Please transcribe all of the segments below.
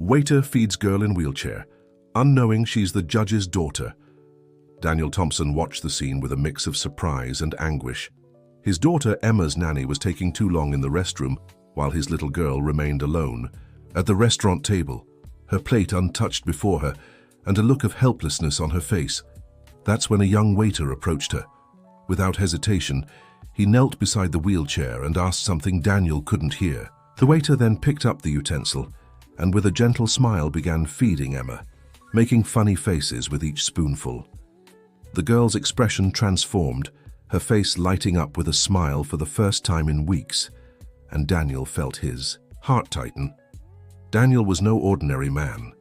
Waiter feeds girl in wheelchair, unknowing she's the judge's daughter. Daniel Thompson watched the scene with a mix of surprise and anguish. His daughter Emma's nanny was taking too long in the restroom while his little girl remained alone. At the restaurant table, her plate untouched before her and a look of helplessness on her face. That's when a young waiter approached her. Without hesitation, he knelt beside the wheelchair and asked something Daniel couldn't hear. The waiter then picked up the utensil and with a gentle smile began feeding Emma, making funny faces with each spoonful. The girl's expression transformed, her face lighting up with a smile for the first time in weeks, and Daniel felt his heart tighten. Daniel was no ordinary man.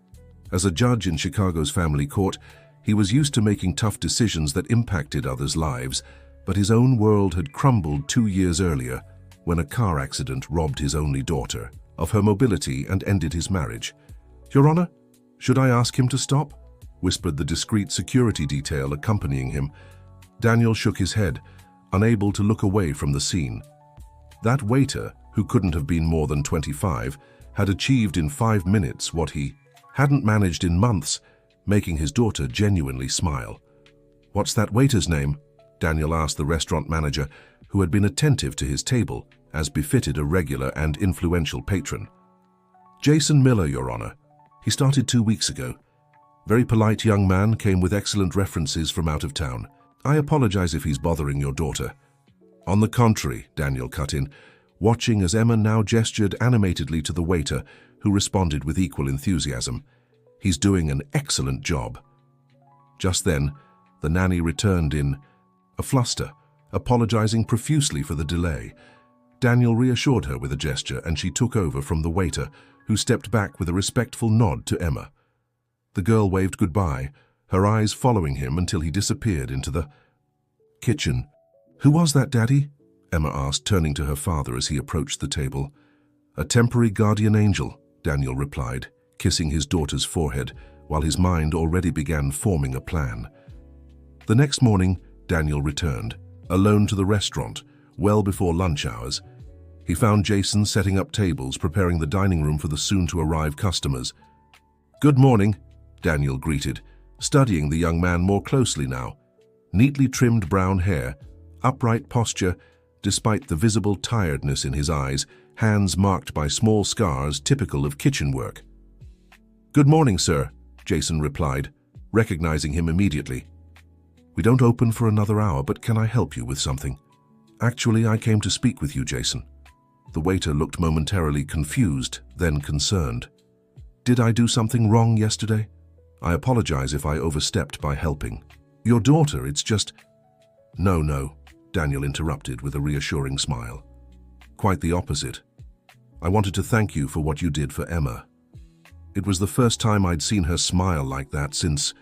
As a judge in Chicago's family court, he was used to making tough decisions that impacted others' lives, but his own world had crumbled 2 years earlier when a car accident robbed his only daughter of her mobility and ended his marriage. "Your Honor, should I ask him to stop?" whispered the discreet security detail accompanying him. Daniel shook his head, unable to look away from the scene. That waiter, who couldn't have been more than 25, had achieved in 5 minutes what he hadn't managed in months, making his daughter genuinely smile. "What's that waiter's name?" Daniel asked the restaurant manager, who had been attentive to his table, as befitted a regular and influential patron. "Jason Miller, Your Honor. He started 2 weeks ago. Very polite young man, came with excellent references from out of town. I apologize if he's bothering your daughter." "On the contrary," Daniel cut in, watching as Emma now gestured animatedly to the waiter, who responded with equal enthusiasm. "He's doing an excellent job." Just then, the nanny returned in a fluster, apologizing profusely for the delay. Daniel reassured her with a gesture, and she took over from the waiter, who stepped back with a respectful nod to Emma. The girl waved goodbye, her eyes following him until he disappeared into the kitchen. "Who was that, Daddy?" Emma asked, turning to her father as he approached the table. "A temporary guardian angel," Daniel replied, kissing his daughter's forehead, while his mind already began forming a plan. The next morning, Daniel returned, alone to the restaurant, well before lunch hours. He found Jason setting up tables, preparing the dining room for the soon-to-arrive customers. "Good morning," Daniel greeted, studying the young man more closely now. Neatly trimmed brown hair, upright posture, despite the visible tiredness in his eyes, hands marked by small scars typical of kitchen work. "Good morning, sir," Jason replied, recognizing him immediately. "We don't open for another hour, but can I help you with something?" "Actually, I came to speak with you, Jason." The waiter looked momentarily confused, then concerned. "Did I do something wrong yesterday? I apologize if I overstepped by helping. Your daughter, it's just—" No, Daniel interrupted with a reassuring smile. "Quite the opposite. I wanted to thank you for what you did for Emma. It was the first time I'd seen her smile like that since—"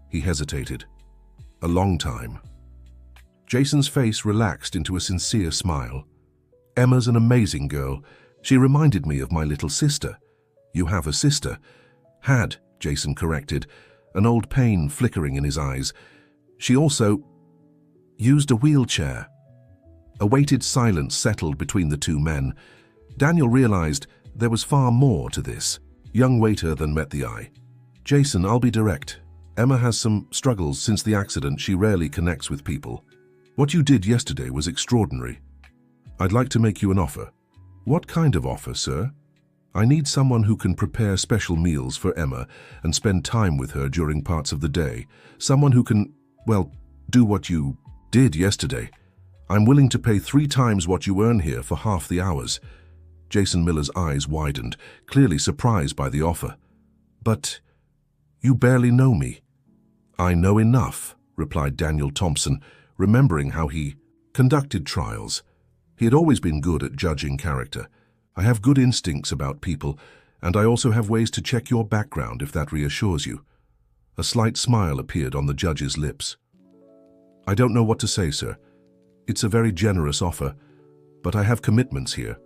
He hesitated. "A long time." Jason's face relaxed into a sincere smile. "Emma's an amazing girl. She reminded me of my little sister." "You have a sister?" "Had," Jason corrected, an old pain flickering in his eyes. "She also used a wheelchair." A weighted silence settled between the two men. Daniel realized there was far more to this young waiter than met the eye. "Jason, I'll be direct. Emma has some struggles since the accident. She rarely connects with people. What you did yesterday was extraordinary. I'd like to make you an offer." "What kind of offer, sir?" "I need someone who can prepare special meals for Emma and spend time with her during parts of the day. Someone who can, well, do what you did yesterday. I'm willing to pay 3 times what you earn here for half the hours." Jason Miller's eyes widened, clearly surprised by the offer. "But you barely know me." "I know enough," replied Daniel Thompson, remembering how he conducted trials. He had always been good at judging character. "I have good instincts about people, and I also have ways to check your background if that reassures you." A slight smile appeared on the judge's lips. "I don't know what to say, sir. It's a very generous offer, but I have commitments here.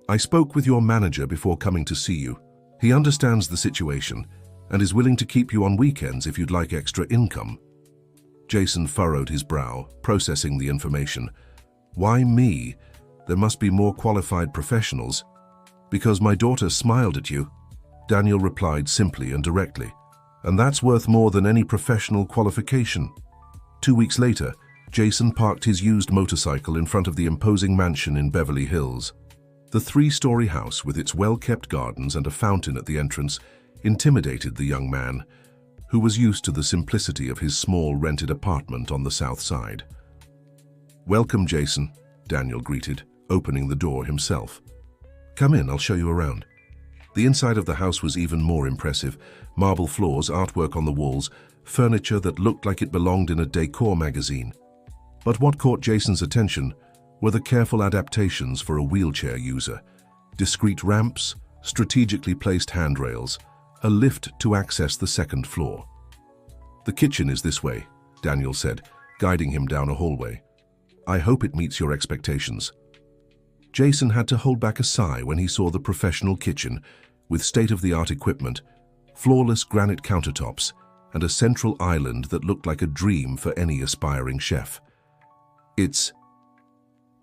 I spoke with your manager before coming to see you. He understands the situation and is willing to keep you on weekends if you'd like extra income." Jason furrowed his brow, processing the information. "Why me? There must be more qualified professionals." "Because my daughter smiled at you," Daniel replied simply and directly. "And that's worth more than any professional qualification." 2 weeks later, Jason parked his used motorcycle in front of the imposing mansion in Beverly Hills. The 3-story house, with its well-kept gardens and a fountain at the entrance, intimidated the young man, who was used to the simplicity of his small rented apartment on the south side. "Welcome, Jason," Daniel greeted, opening the door himself. "Come in, I'll show you around." The inside of the house was even more impressive. Marble floors, artwork on the walls, furniture that looked like it belonged in a decor magazine. But what caught Jason's attention were the careful adaptations for a wheelchair user. Discreet ramps, strategically placed handrails, a lift to access the second floor. "The kitchen is this way," Daniel said, guiding him down a hallway. "I hope it meets your expectations." Jason had to hold back a sigh when he saw the professional kitchen, with state-of-the-art equipment, flawless granite countertops, and a central island that looked like a dream for any aspiring chef. "It's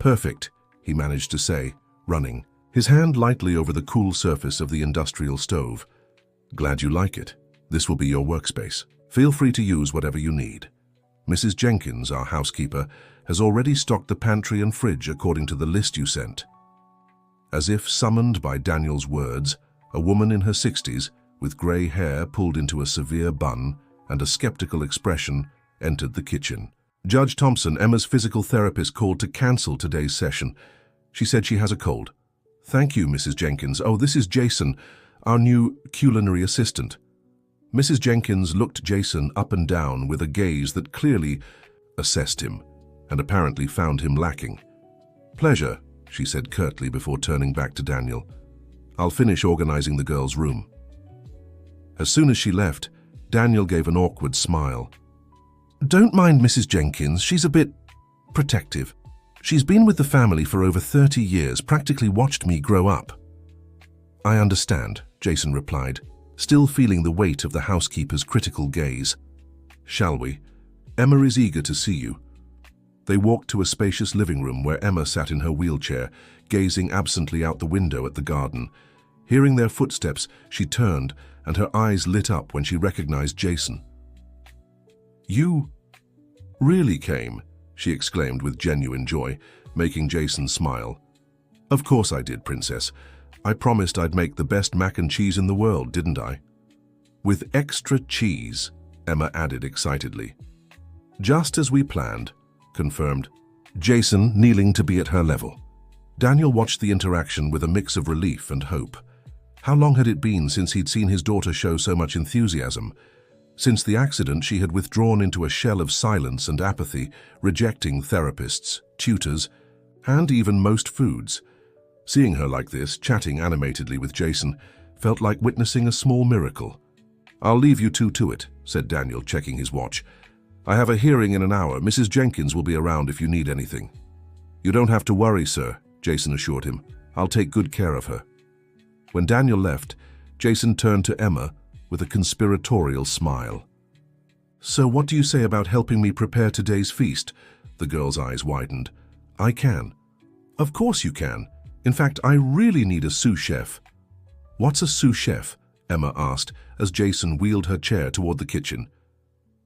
perfect," he managed to say, running, his hand lightly over the cool surface of the industrial stove. "Glad you like it. This will be your workspace. Feel free to use whatever you need. Mrs. Jenkins, our housekeeper, has already stocked the pantry and fridge according to the list you sent." As if summoned by Daniel's words, a woman in her 60s, with grey hair pulled into a severe bun and a skeptical expression, entered the kitchen. "Judge Thompson, Emma's physical therapist, called to cancel today's session. She said she has a cold." "Thank you, Mrs. Jenkins. Oh, this is Jason, our new culinary assistant." Mrs. Jenkins looked Jason up and down with a gaze that clearly assessed him and apparently found him lacking. "Pleasure," she said curtly before turning back to Daniel. "I'll finish organizing the girls' room." As soon as she left, Daniel gave an awkward smile. "Don't mind Mrs. Jenkins, she's a bit protective. She's been with the family for over 30 years, practically watched me grow up." "I understand," Jason replied, still feeling the weight of the housekeeper's critical gaze. "Shall we? Emma is eager to see you." They walked to a spacious living room where Emma sat in her wheelchair, gazing absently out the window at the garden. Hearing their footsteps, she turned, and her eyes lit up when she recognized Jason. "You really came?" she exclaimed with genuine joy, making Jason smile. "Of course I did, Princess. I promised I'd make the best mac and cheese in the world, didn't I?" "With extra cheese," Emma added excitedly. "Just as we planned," confirmed Jason, kneeling to be at her level. Daniel watched the interaction with a mix of relief and hope. How long had it been since he'd seen his daughter show so much enthusiasm? Since the accident, she had withdrawn into a shell of silence and apathy, rejecting therapists, tutors, and even most foods. Seeing her like this, chatting animatedly with Jason, felt like witnessing a small miracle. "I'll leave you two to it," said Daniel, checking his watch. "I have a hearing in an hour. Mrs. Jenkins will be around if you need anything." "You don't have to worry, sir," Jason assured him. "I'll take good care of her." When Daniel left, Jason turned to Emma with a conspiratorial smile. "So what do you say about helping me prepare today's feast?" The girl's eyes widened. "I can." "Of course you can. In fact, I really need a sous chef." "What's a sous chef?" Emma asked as Jason wheeled her chair toward the kitchen.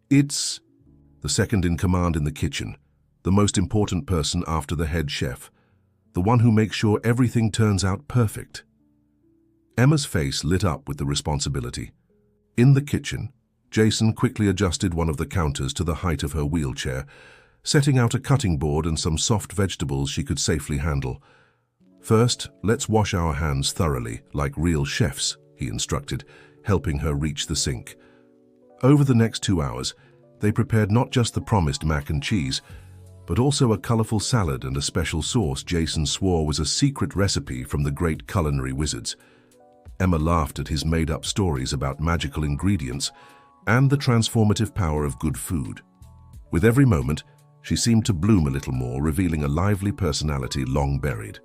"It's the second in command in the kitchen, the most important person after the head chef, the one who makes sure everything turns out perfect." Emma's face lit up with the responsibility. In the kitchen, Jason quickly adjusted one of the counters to the height of her wheelchair, setting out a cutting board and some soft vegetables she could safely handle. "First, let's wash our hands thoroughly, like real chefs," he instructed, helping her reach the sink. Over the next 2 hours, they prepared not just the promised mac and cheese, but also a colorful salad and a special sauce Jason swore was a secret recipe from the great culinary wizards. Emma laughed at his made-up stories about magical ingredients and the transformative power of good food. With every moment, she seemed to bloom a little more, revealing a lively personality long buried.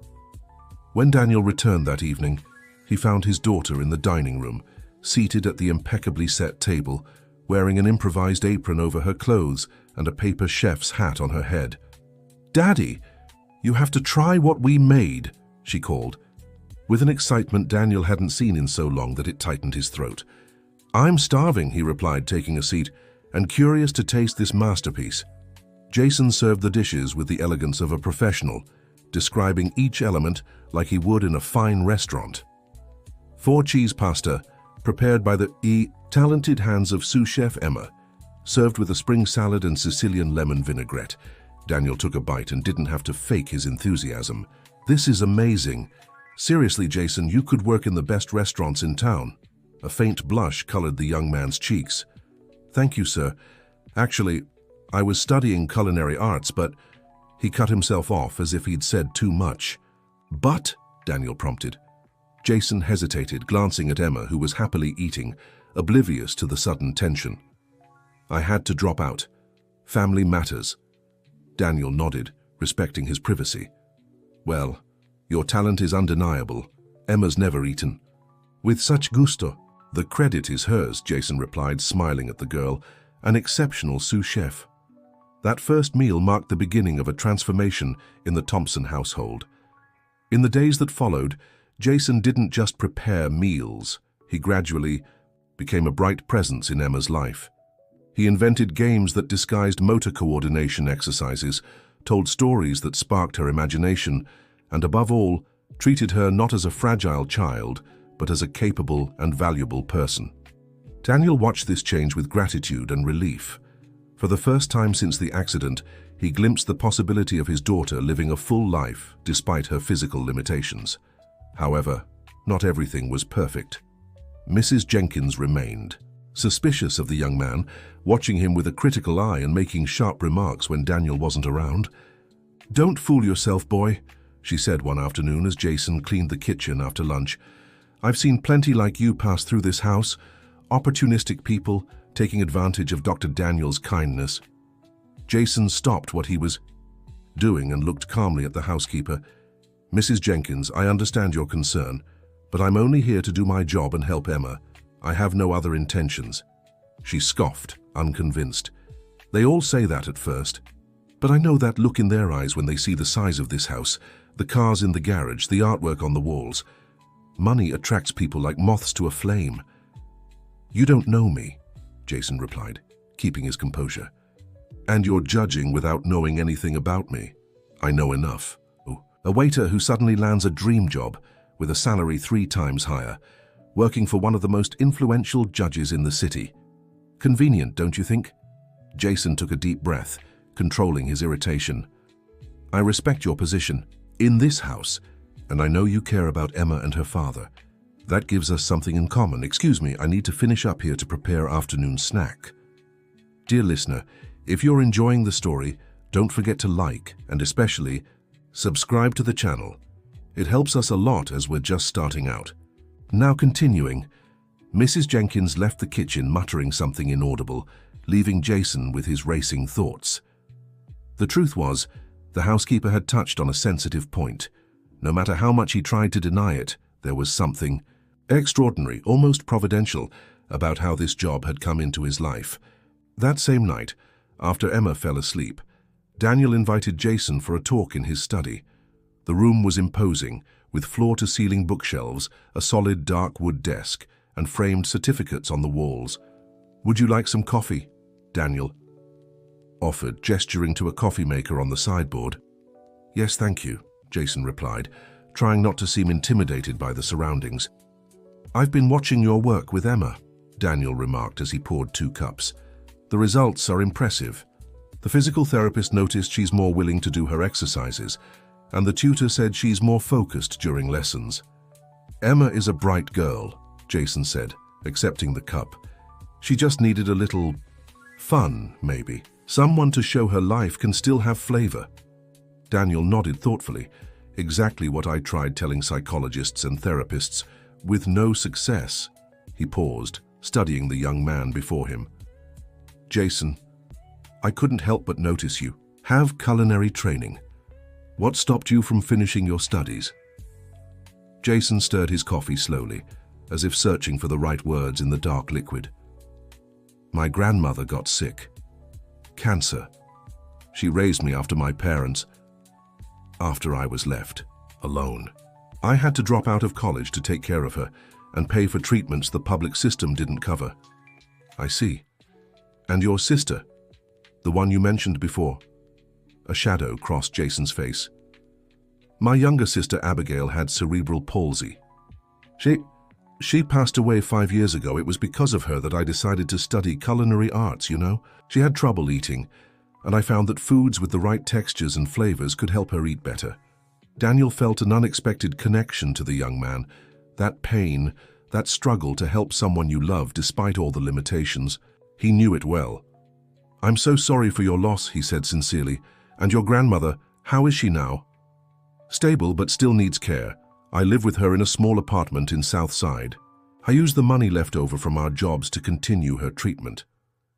When Daniel returned that evening, he found his daughter in the dining room, seated at the impeccably set table, wearing an improvised apron over her clothes and a paper chef's hat on her head. "Daddy, you have to try what we made," she called. with an excitement Daniel hadn't seen in so long that it tightened his throat. "I'm starving," he replied, taking a seat, "and curious to taste this masterpiece." Jason served the dishes with the elegance of a professional, describing each element like he would in a fine restaurant. 4-cheese pasta, prepared by the talented hands of sous chef Emma, served with a spring salad and Sicilian lemon vinaigrette. Daniel took a bite and didn't have to fake his enthusiasm. "This is amazing. Seriously, Jason, you could work in the best restaurants in town." A faint blush colored the young man's cheeks. "Thank you, sir. Actually, I was studying culinary arts, but..." He cut himself off as if he'd said too much. "But," Daniel prompted. Jason hesitated, glancing at Emma, who was happily eating, oblivious to the sudden tension. "I had to drop out. Family matters." Daniel nodded, respecting his privacy. "Well, your talent is undeniable. Emma's never eaten." "With such gusto." "The credit is hers," Jason replied, smiling at the girl, "an exceptional sous chef." That first meal marked the beginning of a transformation in the Thompson household. In the days that followed, Jason didn't just prepare meals. He gradually became a bright presence in Emma's life. He invented games that disguised motor coordination exercises, told stories that sparked her imagination, and above all, treated her not as a fragile child, but as a capable and valuable person. Daniel watched this change with gratitude and relief. For the first time since the accident, he glimpsed the possibility of his daughter living a full life despite her physical limitations. However, not everything was perfect. Mrs. Jenkins remained, suspicious of the young man, watching him with a critical eye and making sharp remarks when Daniel wasn't around. "Don't fool yourself, boy," she said one afternoon as Jason cleaned the kitchen after lunch. "I've seen plenty like you pass through this house, opportunistic people taking advantage of Dr. Daniel's kindness." Jason stopped what he was doing and looked calmly at the housekeeper. "Mrs. Jenkins, I understand your concern, but I'm only here to do my job and help Emma. I have no other intentions." She scoffed, unconvinced. "They all say that at first, but I know that look in their eyes when they see the size of this house, the cars in the garage, the artwork on the walls. Money attracts people like moths to a flame." "You don't know me," Jason replied, keeping his composure. "And you're judging without knowing anything about me. I know enough." A waiter who suddenly lands a dream job with a salary 3 times higher, working for one of the most influential judges in the city. Convenient, don't you think? Jason took a deep breath, controlling his irritation. "I respect your position in this house, and I know you care about Emma and her father. That gives us something in common. Excuse me, I need to finish up here to prepare afternoon snack." Dear listener, if you're enjoying the story, don't forget to like and especially subscribe to the channel. It helps us a lot as we're just starting out. Now continuing, Mrs. Jenkins left the kitchen muttering something inaudible, leaving Jason with his racing thoughts. The truth was, the housekeeper had touched on a sensitive point. No matter how much he tried to deny it, there was something extraordinary, almost providential, about how this job had come into his life. That same night, after Emma fell asleep, Daniel invited Jason for a talk in his study. The room was imposing, with floor-to-ceiling bookshelves, a solid dark wood desk, and framed certificates on the walls. "Would you like some coffee?" Daniel offered, gesturing to a coffee maker on the sideboard. "Yes, thank you," Jason replied, trying not to seem intimidated by the surroundings. "I've been watching your work with Emma," Daniel remarked as he poured 2 cups. "The results are impressive. The physical therapist noticed she's more willing to do her exercises, and the tutor said she's more focused during lessons." "Emma is a bright girl," Jason said, accepting the cup. "She just needed a little fun, maybe. Someone to show her life can still have flavor." Daniel nodded thoughtfully, exactly what I tried telling psychologists and therapists, with no success. He paused, studying the young man before him. "Jason, I couldn't help but notice you have culinary training. What stopped you from finishing your studies?" Jason stirred his coffee slowly, as if searching for the right words in the dark liquid. "My grandmother got sick. Cancer. She raised me after my parents, after I was left alone." I had to drop out of college to take care of her and pay for treatments the public system didn't cover. I see. And your sister, the one you mentioned before? A shadow crossed Jason's face. My younger sister Abigail had cerebral palsy. She passed away 5 years ago. It was because of her that I decided to study culinary arts, you know. She had trouble eating, and I found that foods with the right textures and flavors could help her eat better. Daniel felt an unexpected connection to the young man. That pain, that struggle to help someone you love despite all the limitations. He knew it well. I'm so sorry for your loss, he said sincerely. And your grandmother, how is she now? Stable, but still needs care. I live with her in a small apartment in South Side. I use the money left over from our jobs to continue her treatment.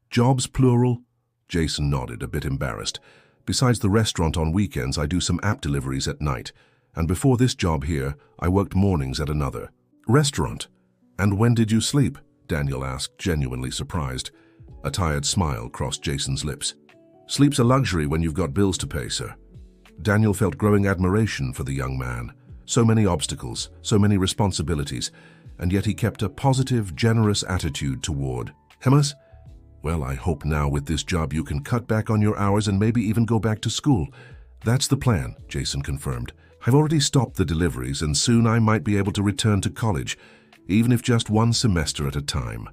Jobs, plural? Jason nodded, a bit embarrassed. Besides the restaurant on weekends, I do some app deliveries at night. And before this job here, I worked mornings at another restaurant. And when did you sleep? Daniel asked, genuinely surprised. A tired smile crossed Jason's lips. Sleep's a luxury when you've got bills to pay, sir. Daniel felt growing admiration for the young man. So many obstacles, so many responsibilities, and yet he kept a positive, generous attitude toward Emma's. Well, I hope now with this job you can cut back on your hours and maybe even go back to school. That's the plan, Jason confirmed. I've already stopped the deliveries and soon I might be able to return to college, even if just 1 semester at a time.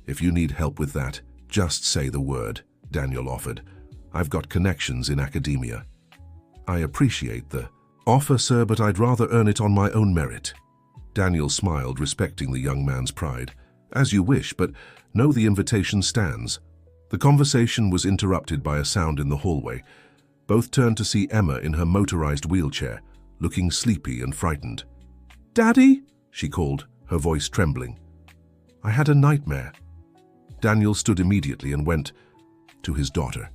If you need help with that, just say the word, Daniel offered. I've got connections in academia. I appreciate the offer, sir, but I'd rather earn it on my own merit. Daniel smiled, respecting the young man's pride. As you wish, but know the invitation stands. The conversation was interrupted by a sound in the hallway. Both turned to see Emma in her motorized wheelchair, looking sleepy and frightened. Daddy? She called, her voice trembling. I had a nightmare. Daniel stood immediately and went to his daughter.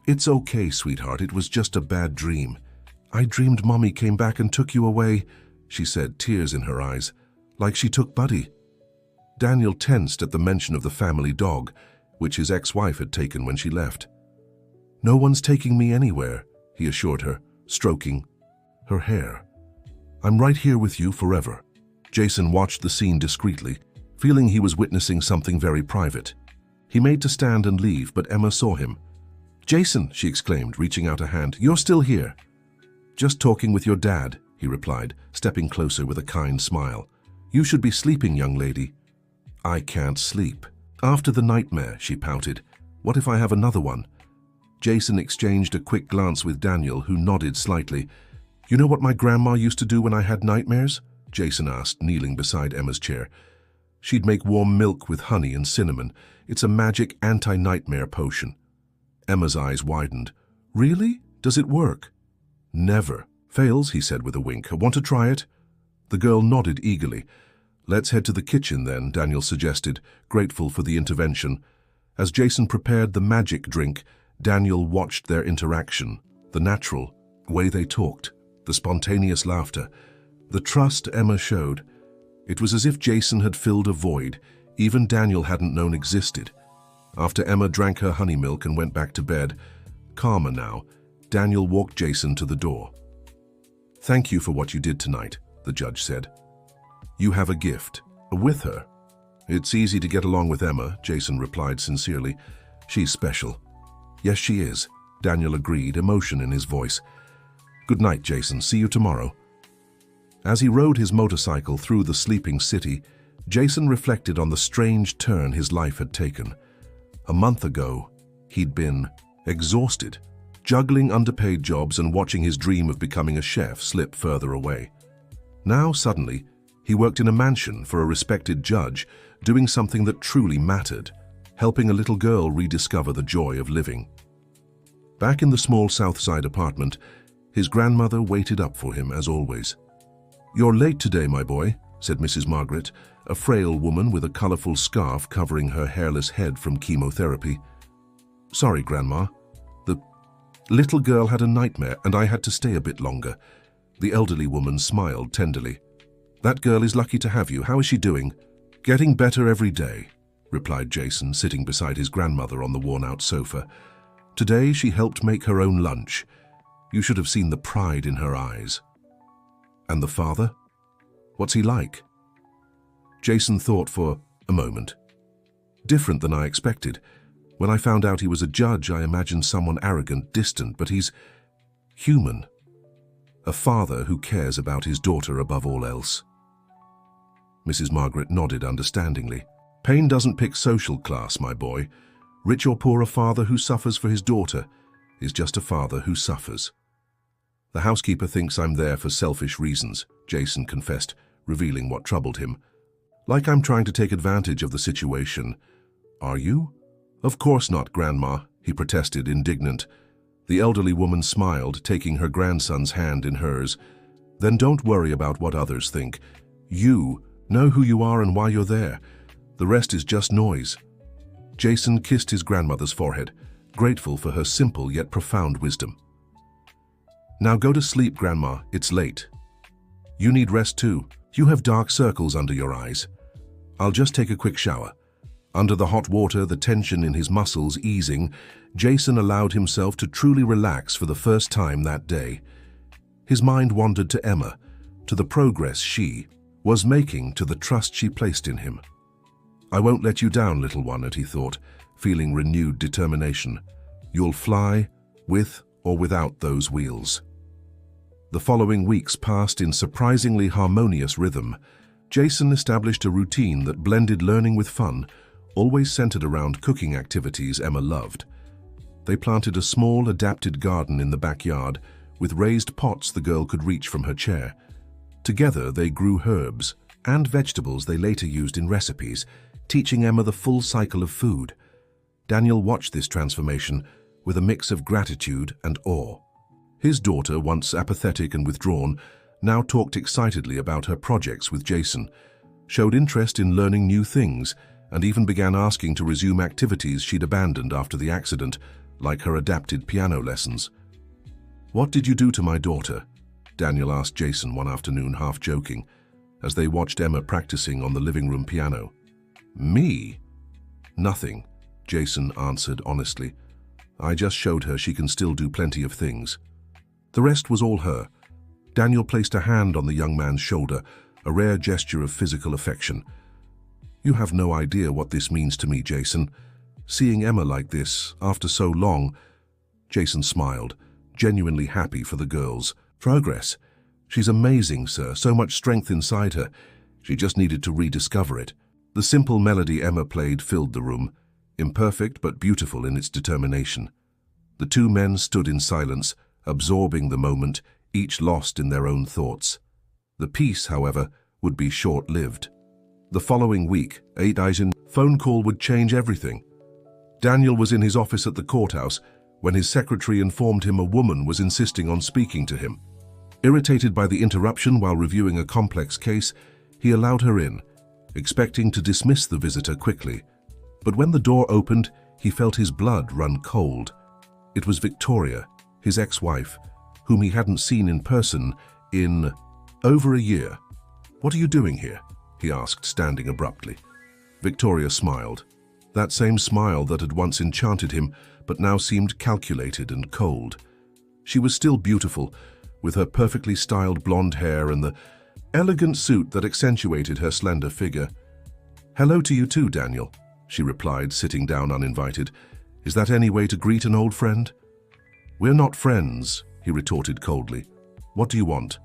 It's okay, sweetheart, it was just a bad dream. I dreamed Mommy came back and took you away, she said, tears in her eyes, like she took Buddy. Daniel tensed at the mention of the family dog, which his ex-wife had taken when she left. No one's taking me anywhere, he assured her, stroking her hair. I'm right here with you forever. Jason watched the scene discreetly, feeling he was witnessing something very private. He made to stand and leave, but Emma saw him. Jason, she exclaimed, reaching out a hand, you're still here. Just talking with your dad, he replied, stepping closer with a kind smile. You should be sleeping, young lady. I can't sleep. After the nightmare, she pouted. What if I have another one? Jason exchanged a quick glance with Daniel, who nodded slightly. You know what my grandma used to do when I had nightmares? Jason asked, kneeling beside Emma's chair. She'd make warm milk with honey and cinnamon. It's a magic anti-nightmare potion. Emma's eyes widened. Really? Does it work? Never. Fails, he said with a wink. Want to try it? The girl nodded eagerly. Let's head to the kitchen then, Daniel suggested, grateful for the intervention. As Jason prepared the magic drink, Daniel watched their interaction, the natural way they talked, the spontaneous laughter, the trust Emma showed. It was as if Jason had filled a void even Daniel hadn't known existed. After Emma drank her honey milk and went back to bed, calmer now, Daniel walked Jason to the door. Thank you for what you did tonight, the judge said. You have a gift. With her. It's easy to get along with Emma, Jason replied sincerely. She's special. Yes, she is, Daniel agreed, emotion in his voice. Good night, Jason. See you tomorrow. As he rode his motorcycle through the sleeping city, Jason reflected on the strange turn his life had taken. A month ago, he'd been exhausted, juggling underpaid jobs and watching his dream of becoming a chef slip further away. Now, suddenly, he worked in a mansion for a respected judge, doing something that truly mattered, helping a little girl rediscover the joy of living. Back in the small South Side apartment, his grandmother waited up for him as always. You're late today, my boy, said Mrs. Margaret, a frail woman with a colorful scarf covering her hairless head from chemotherapy. Sorry, Grandma. The little girl had a nightmare and I had to stay a bit longer. The elderly woman smiled tenderly. That girl is lucky to have you. How is she doing? Getting better every day, replied Jason, sitting beside his grandmother on the worn-out sofa. Today she helped make her own lunch. You should have seen the pride in her eyes. And the father? What's he like? Jason thought for a moment. Different than I expected. When I found out he was a judge, I imagined someone arrogant, distant, but he's human. A father who cares about his daughter above all else. Mrs. Margaret nodded understandingly. Pain doesn't pick social class, my boy. Rich or poor, a father who suffers for his daughter is just a father who suffers. The housekeeper thinks I'm there for selfish reasons, Jason confessed, revealing what troubled him. Like I'm trying to take advantage of the situation. Are you? Of course not, Grandma, he protested, indignant. The elderly woman smiled, taking her grandson's hand in hers. Then don't worry about what others think. You know who you are and why you're there. The rest is just noise. Jason kissed his grandmother's forehead, grateful for her simple yet profound wisdom. Now go to sleep, Grandma. It's late. You need rest too. You have dark circles under your eyes. I'll just take a quick shower. Under the hot water, the tension in his muscles easing, Jason allowed himself to truly relax for the first time that day. His mind wandered to Emma, to the progress she was making, to the trust she placed in him. I won't let you down, little one, he thought, feeling renewed determination. You'll fly, with or without those wheels. The following weeks passed in surprisingly harmonious rhythm. Jason established a routine that blended learning with fun, always centered around cooking activities Emma loved. They planted a small, adapted garden in the backyard, with raised pots the girl could reach from her chair. Together, they grew herbs and vegetables they later used in recipes, teaching Emma the full cycle of food. Daniel watched this transformation with a mix of gratitude and awe. His daughter, once apathetic and withdrawn, now talked excitedly about her projects with Jason, showed interest in learning new things, and even began asking to resume activities she'd abandoned after the accident, like her adapted piano lessons. "What did you do to my daughter?" Daniel asked Jason one afternoon, half joking, as they watched Emma practicing on the living room piano. "Me? Nothing," Jason answered honestly. "I just showed her she can still do plenty of things." The rest was all her. Daniel placed a hand on the young man's shoulder, a rare gesture of physical affection. "You have no idea what this means to me, Jason. Seeing Emma like this, after so long..." Jason smiled, genuinely happy for the girl's progress. "She's amazing, sir. So much strength inside her. She just needed to rediscover it." The simple melody Emma played filled the room, imperfect but beautiful in its determination. The two men stood in silence, absorbing the moment, each lost in their own thoughts. The peace, however, would be short-lived. The following week, Eisen's phone call would change everything. Daniel was in his office at the courthouse when his secretary informed him a woman was insisting on speaking to him. Irritated by the interruption while reviewing a complex case, he allowed her in, expecting to dismiss the visitor quickly. But when the door opened, he felt his blood run cold. It was Victoria, his ex-wife, whom he hadn't seen in person in over a year. "What are you doing here?" he asked, standing abruptly. Victoria smiled. That same smile that had once enchanted him, but now seemed calculated and cold. She was still beautiful, with her perfectly styled blonde hair and the elegant suit that accentuated her slender figure. "Hello to you too, Daniel," she replied, sitting down uninvited. "Is that any way to greet an old friend?" "We're not friends," he retorted coldly. "What do you want?"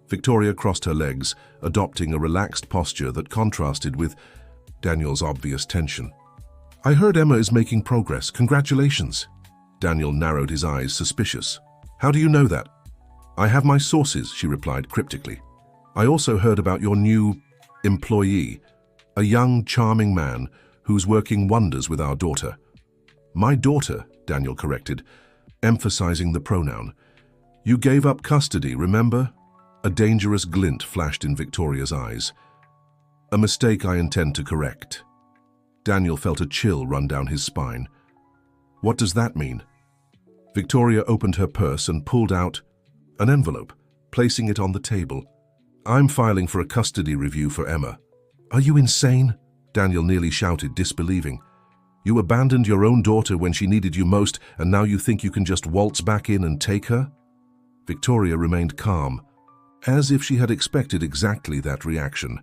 Victoria crossed her legs, adopting a relaxed posture that contrasted with Daniel's obvious tension. "I heard Emma is making progress. Congratulations." Daniel narrowed his eyes, suspicious. "How do you know that?" "I have my sources," she replied cryptically. "I also heard about your new employee, a young, charming man who's working wonders with our daughter." "My daughter," Daniel corrected, emphasizing the pronoun. "You gave up custody, remember?" A dangerous glint flashed in Victoria's eyes. "A mistake I intend to correct." Daniel felt a chill run down his spine. "What does that mean?" Victoria opened her purse and pulled out an envelope, placing it on the table. "I'm filing for a custody review for Emma." "Are you insane?" Daniel nearly shouted, disbelieving. "You abandoned your own daughter when she needed you most, and now you think you can just waltz back in and take her?" Victoria remained calm, as if she had expected exactly that reaction.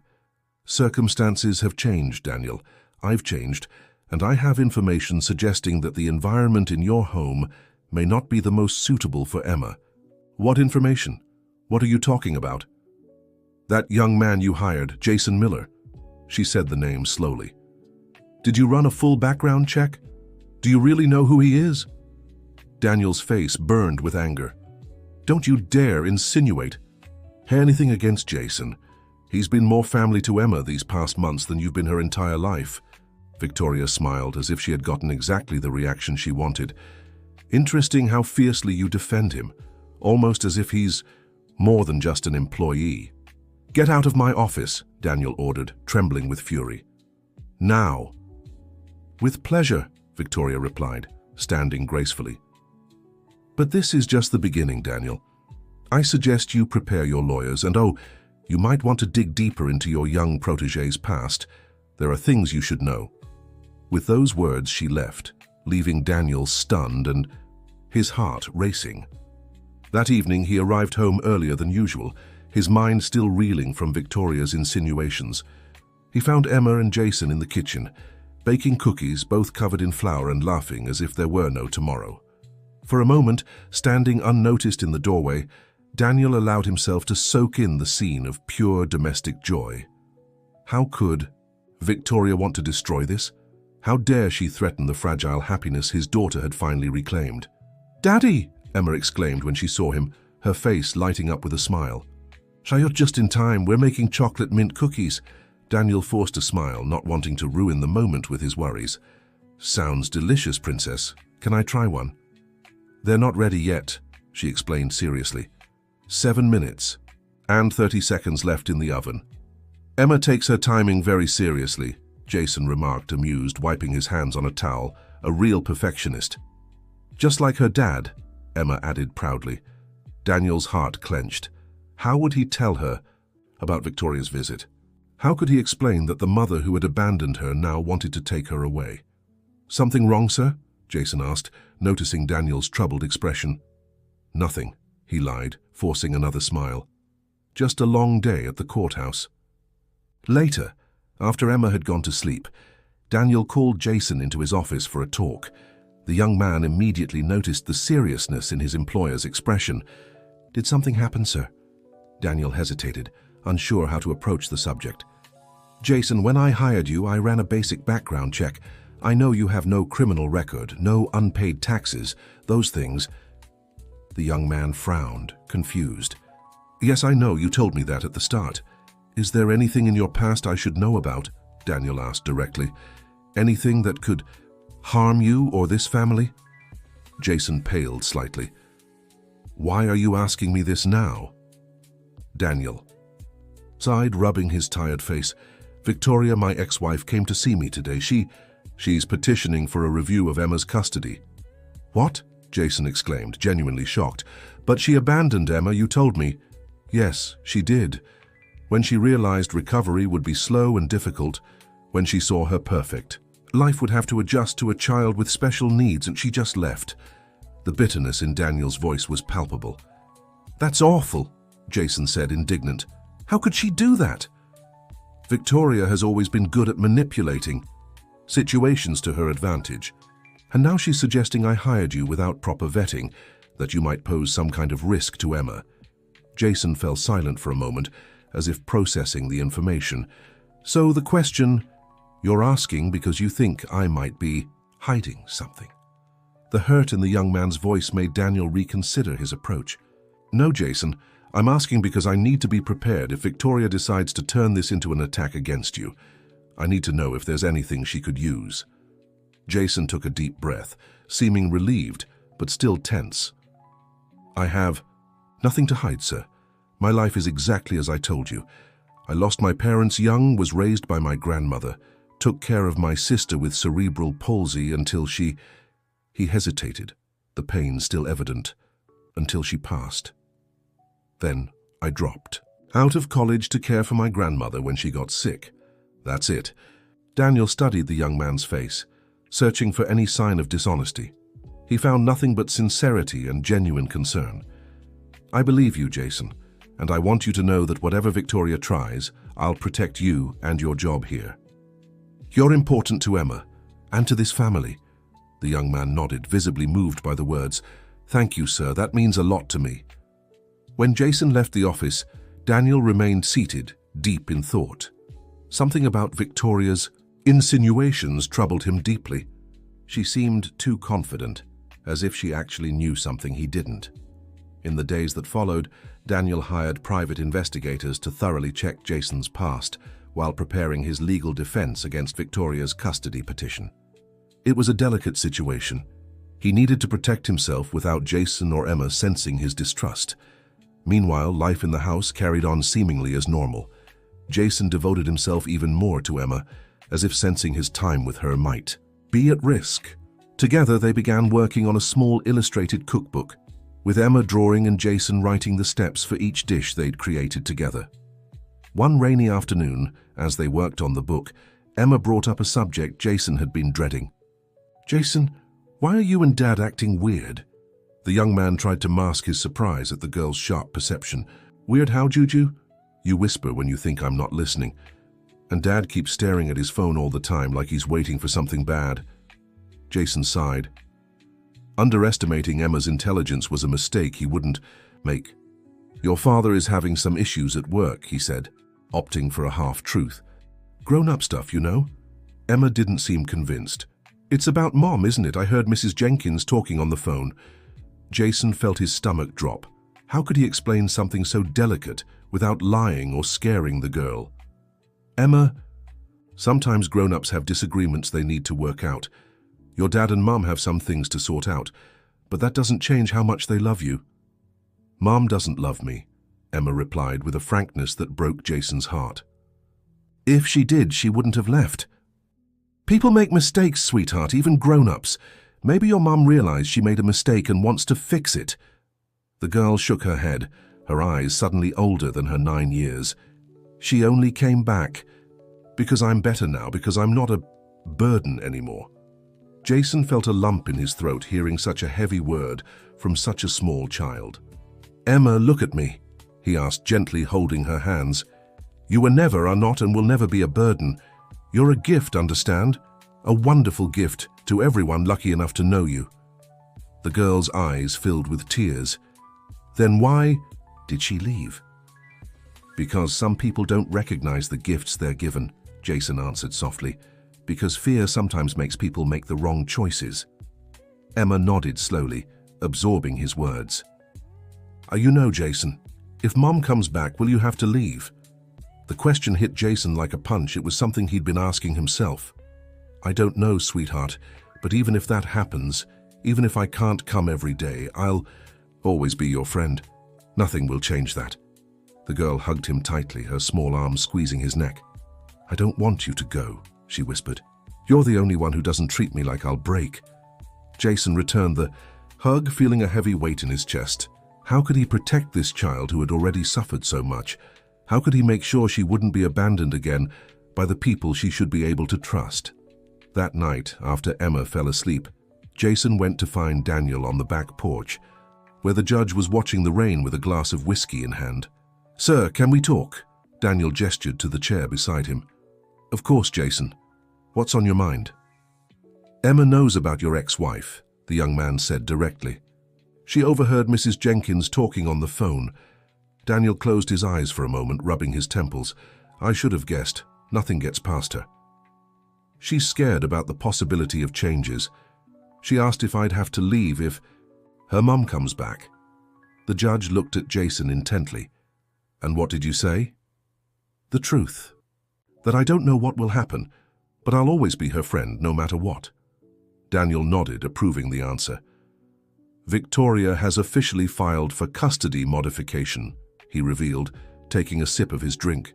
Circumstances have changed, Daniel. I've changed, and I have information suggesting that the environment in your home may not be the most suitable for Emma. What information? What are you talking about? That young man you hired, Jason Miller. She said the name slowly. Did you run a full background check? Do you really know who he is? Daniel's face burned with anger. Don't you dare insinuate anything against Jason. He's been more family to Emma these past months than you've been her entire life. Victoria smiled as if she had gotten exactly the reaction she wanted. Interesting how fiercely you defend him, almost as if he's more than just an employee. Get out of my office, Daniel ordered, trembling with fury. Now. With pleasure, Victoria replied, standing gracefully. But this is just the beginning, Daniel. I suggest you prepare your lawyers, and you might want to dig deeper into your young protégé's past. There are things you should know. With those words, she left, leaving Daniel stunned and his heart racing. That evening, he arrived home earlier than usual, his mind still reeling from Victoria's insinuations. He found Emma and Jason in the kitchen, baking cookies, both covered in flour and laughing as if there were no tomorrow. For a moment, standing unnoticed in the doorway, Daniel allowed himself to soak in the scene of pure domestic joy. How could Victoria want to destroy this? How dare she threaten the fragile happiness his daughter had finally reclaimed? "Daddy!" Emma exclaimed when she saw him, her face lighting up with a smile. "You're just in time. We're making chocolate mint cookies." Daniel forced a smile, not wanting to ruin the moment with his worries. "Sounds delicious, Princess. Can I try one?" "They're not ready yet," she explained seriously. 7 minutes, and 30 seconds left in the oven. "Emma takes her timing very seriously," Jason remarked, amused, wiping his hands on a towel, a real perfectionist. "Just like her dad," Emma added proudly. Daniel's heart clenched. How would he tell her about Victoria's visit? How could he explain that the mother who had abandoned her now wanted to take her away? "Something wrong, sir?" Jason asked, noticing Daniel's troubled expression. "Nothing," he lied, forcing another smile. "Just a long day at the courthouse." Later, after Emma had gone to sleep, Daniel called Jason into his office for a talk. The young man immediately noticed the seriousness in his employer's expression. "Did something happen, sir?" Daniel hesitated, unsure how to approach the subject. "Jason, when I hired you, I ran a basic background check. I know you have no criminal record, no unpaid taxes, those things." The young man frowned, confused. "Yes, I know, you told me that at the start. Is there anything in your past I should know about?" Daniel asked directly. "Anything that could harm you or this family?" Jason paled slightly. "Why are you asking me this now?" Daniel sighed, rubbing his tired face. "Victoria, my ex-wife, came to see me today. She's petitioning for a review of Emma's custody." "What?" Jason exclaimed, genuinely shocked. "But she abandoned Emma, you told me." "Yes, she did. When she realized recovery would be slow and difficult, when she saw her perfect. Life would have to adjust to a child with special needs, and she just left." The bitterness in Daniel's voice was palpable. "That's awful," Jason said, indignant. "How could she do that?" "Victoria has always been good at manipulating situations to her advantage. And now she's suggesting I hired you without proper vetting, that you might pose some kind of risk to Emma." Jason fell silent for a moment, as if processing the information. "So the question, you're asking because you think I might be hiding something?" The hurt in the young man's voice made Daniel reconsider his approach. "No, Jason, I'm asking because I need to be prepared if Victoria decides to turn this into an attack against you. I need to know if there's anything she could use." Jason took a deep breath, seeming relieved, but still tense. "I have nothing to hide, sir. My life is exactly as I told you. I lost my parents young, was raised by my grandmother, took care of my sister with cerebral palsy until she—" He hesitated, the pain still evident, "until she passed. Then I dropped out of college to care for my grandmother when she got sick. That's it." Daniel studied the young man's face, searching for any sign of dishonesty. He found nothing but sincerity and genuine concern. "I believe you, Jason. And I want you to know that whatever Victoria tries, I'll protect you and your job here. You're important to Emma, and to this family." The young man nodded, visibly moved by the words. "Thank you, sir. That means a lot to me." When Jason left the office, Daniel remained seated, deep in thought. Something about Victoria's insinuations troubled him deeply. She seemed too confident, as if she actually knew something he didn't. In the days that followed, Daniel hired private investigators to thoroughly check Jason's past while preparing his legal defense against Victoria's custody petition. It was a delicate situation. He needed to protect himself without Jason or Emma sensing his distrust. Meanwhile, life in the house carried on seemingly as normal. Jason devoted himself even more to Emma, as if sensing his time with her might be at risk. Together, they began working on a small illustrated cookbook, with Emma drawing and Jason writing the steps for each dish they'd created together. One rainy afternoon, as they worked on the book, Emma brought up a subject Jason had been dreading. "Jason, why are you and Dad acting weird?" The young man tried to mask his surprise at the girl's sharp perception. "Weird how, Juju?" "You whisper when you think I'm not listening. And Dad keeps staring at his phone all the time like he's waiting for something bad." Jason sighed. Underestimating Emma's intelligence was a mistake he wouldn't make. "Your father is having some issues at work," he said, opting for a half-truth. "Grown-up stuff, you know." Emma didn't seem convinced. "It's about Mom, isn't it? I heard Mrs. Jenkins talking on the phone." Jason felt his stomach drop. How could he explain something so delicate without lying or scaring the girl? "Emma, sometimes grown-ups have disagreements they need to work out. Your dad and Mom have some things to sort out, but that doesn't change how much they love you." "Mom doesn't love me," Emma replied with a frankness that broke Jason's heart. "If she did, she wouldn't have left." "People make mistakes, sweetheart, even grown-ups. Maybe your mom realized she made a mistake and wants to fix it." The girl shook her head, her eyes suddenly older than her 9 years. "She only came back because I'm better now, because I'm not a burden anymore." Jason felt a lump in his throat hearing such a heavy word from such a small child. "Emma, look at me," he asked, gently holding her hands. "You were never, are not, and will never be a burden. You're a gift, understand? A wonderful gift to everyone lucky enough to know you." The girl's eyes filled with tears. "Then why did she leave?" "Because some people don't recognize the gifts they're given," Jason answered softly. "Because fear sometimes makes people make the wrong choices." Emma nodded slowly, absorbing his words. You know, Jason, if Mom comes back, will you have to leave?" The question hit Jason like a punch. It was something he'd been asking himself. "I don't know, sweetheart, but even if that happens, even if I can't come every day, I'll always be your friend. Nothing will change that." The girl hugged him tightly, her small arms squeezing his neck. "I don't want you to go," she whispered. "You're the only one who doesn't treat me like I'll break." Jason returned the hug, feeling a heavy weight in his chest. How could he protect this child who had already suffered so much? How could he make sure she wouldn't be abandoned again by the people she should be able to trust? That night, after Emma fell asleep, Jason went to find Daniel on the back porch, where the judge was watching the rain with a glass of whiskey in hand. "Sir, can we talk?" Daniel gestured to the chair beside him. "Of course, Jason. What's on your mind?" "Emma knows about your ex-wife," the young man said directly. "She overheard Mrs. Jenkins talking on the phone." Daniel closed his eyes for a moment, rubbing his temples. "I should have guessed. Nothing gets past her. She's scared about the possibility of changes. She asked if I'd have to leave if her mum comes back." The judge looked at Jason intently. "And what did you say?" "The truth. That I don't know what will happen, but I'll always be her friend no matter what." Daniel nodded, approving the answer. "Victoria has officially filed for custody modification," he revealed, taking a sip of his drink.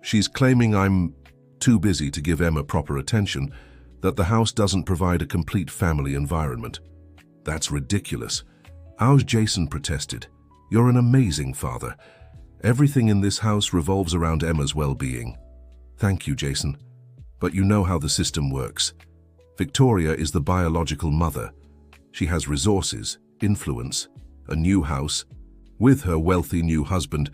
"She's claiming I'm too busy to give Emma proper attention, that the house doesn't provide a complete family environment." "That's ridiculous." Ours Jason protested. "You're an amazing father. Everything in this house revolves around Emma's well-being." "Thank you, Jason. But you know how the system works. Victoria is the biological mother. She has resources, influence, a new house, With her wealthy new husband,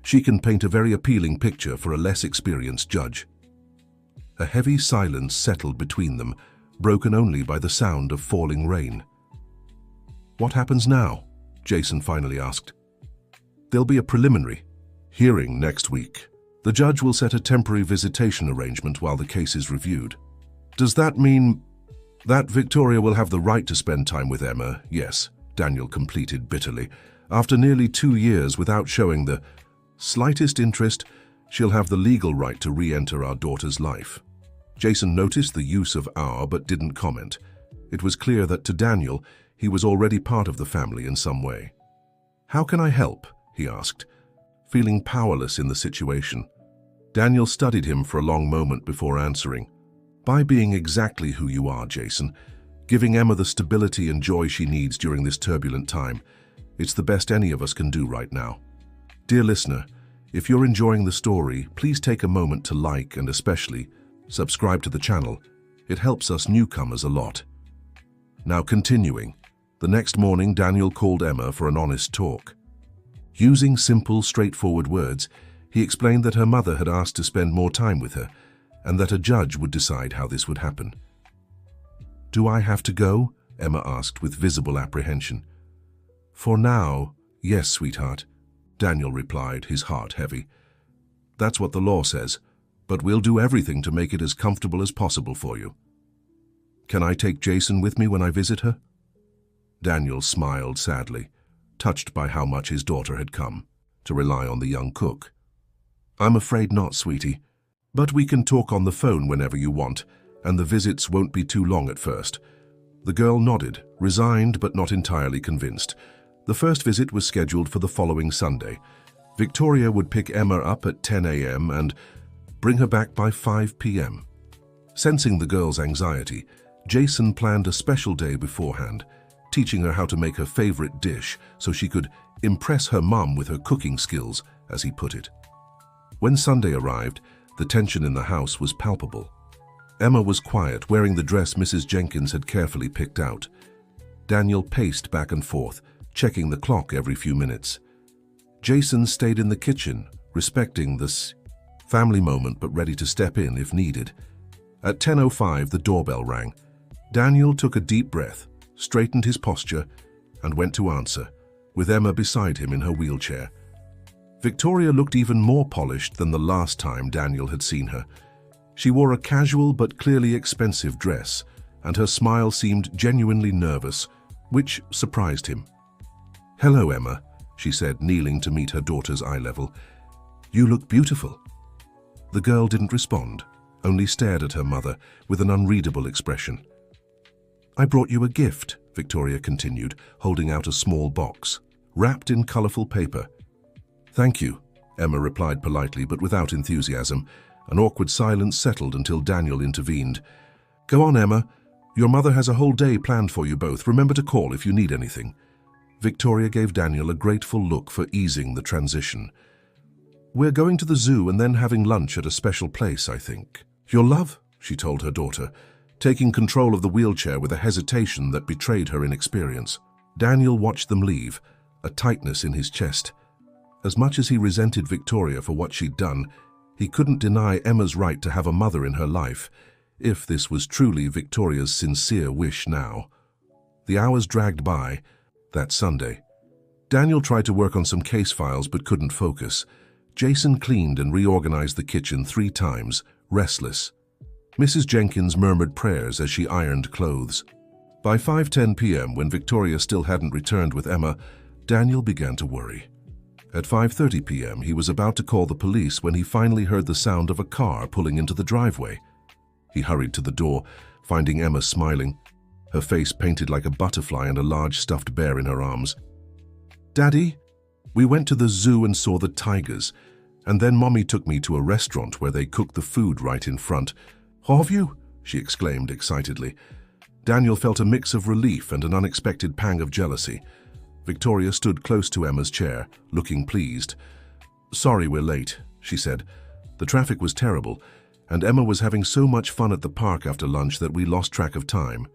she can paint a very appealing picture for a less experienced judge. A heavy silence settled between them, broken only by the sound of falling rain. "What happens now?" Jason finally asked. "There'll be a preliminary hearing next week. The judge will set a temporary visitation arrangement while the case is reviewed." "Does that mean that Victoria will have the right to spend time with Emma?" "Yes," Daniel completed bitterly. "After nearly 2 years without showing the slightest interest, she'll have the legal right to re-enter our daughter's life." Jason noticed the use of "our" but didn't comment. It was clear that to Daniel, he was already part of the family in some way. "How can I help?" he asked, feeling powerless in the situation. Daniel studied him for a long moment before answering. "By being exactly who you are, Jason, giving Emma the stability and joy she needs during this turbulent time. It's the best any of us can do right now." Dear listener, if you're enjoying the story, please take a moment to like and especially subscribe to the channel. It helps us newcomers a lot. Now continuing, the next morning Daniel called Emma for an honest talk. Using simple, straightforward words, he explained that her mother had asked to spend more time with her and that a judge would decide how this would happen. "Do I have to go?" Emma asked with visible apprehension. "For now, yes, sweetheart," Daniel replied, his heart heavy. "That's what the law says, but we'll do everything to make it as comfortable as possible for you." "Can I take Jason with me when I visit her?" Daniel smiled sadly, touched by how much his daughter had come to rely on the young cook. "I'm afraid not, sweetie, but we can talk on the phone whenever you want, and the visits won't be too long at first." The girl nodded, resigned but not entirely convinced. The first visit was scheduled for the following Sunday. Victoria would pick Emma up at 10 a.m. and bring her back by 5 p.m. Sensing the girl's anxiety, Jason planned a special day beforehand, teaching her how to make her favorite dish so she could impress her mum with her cooking skills, as he put it. When Sunday arrived, the tension in the house was palpable. Emma was quiet, wearing the dress Mrs. Jenkins had carefully picked out. Daniel paced back and forth, checking the clock every few minutes. Jason stayed in the kitchen, respecting this family moment but ready to step in if needed. At 10:05, the doorbell rang. Daniel took a deep breath, straightened his posture, and went to answer, with Emma beside him in her wheelchair. Victoria looked even more polished than the last time Daniel had seen her. She wore a casual but clearly expensive dress, and her smile seemed genuinely nervous, which surprised him. "Hello, Emma," she said, kneeling to meet her daughter's eye level. "You look beautiful." The girl didn't respond, only stared at her mother with an unreadable expression. "I brought you a gift," Victoria continued, holding out a small box, wrapped in colorful paper. "Thank you," Emma replied politely but without enthusiasm. An awkward silence settled until Daniel intervened. "Go on, Emma. Your mother has a whole day planned for you both. Remember to call if you need anything." Victoria gave Daniel a grateful look for easing the transition. "We're going to the zoo and then having lunch at a special place, I think." "Your love," she told her daughter, taking control of the wheelchair with a hesitation that betrayed her inexperience. Daniel watched them leave, a tightness in his chest. As much as he resented Victoria for what she'd done, he couldn't deny Emma's right to have a mother in her life, if this was truly Victoria's sincere wish now. The hours dragged by. That Sunday, Daniel tried to work on some case files but couldn't focus. Jason cleaned and reorganized the kitchen 3 times, restless. Mrs. Jenkins murmured prayers as she ironed clothes. By 5:10 p.m., when Victoria still hadn't returned with Emma, Daniel began to worry. At 5:30 p.m., he was about to call the police when he finally heard the sound of a car pulling into the driveway. He hurried to the door, finding Emma smiling, her face painted like a butterfly and a large stuffed bear in her arms. "Daddy, we went to the zoo and saw the tigers, and then Mommy took me to a restaurant where they cooked the food right in front." "Have you?" she exclaimed excitedly. Daniel felt a mix of relief and an unexpected pang of jealousy. Victoria stood close to Emma's chair, looking pleased. "Sorry we're late," she said. "The traffic was terrible, and Emma was having so much fun at the park after lunch that we lost track of time."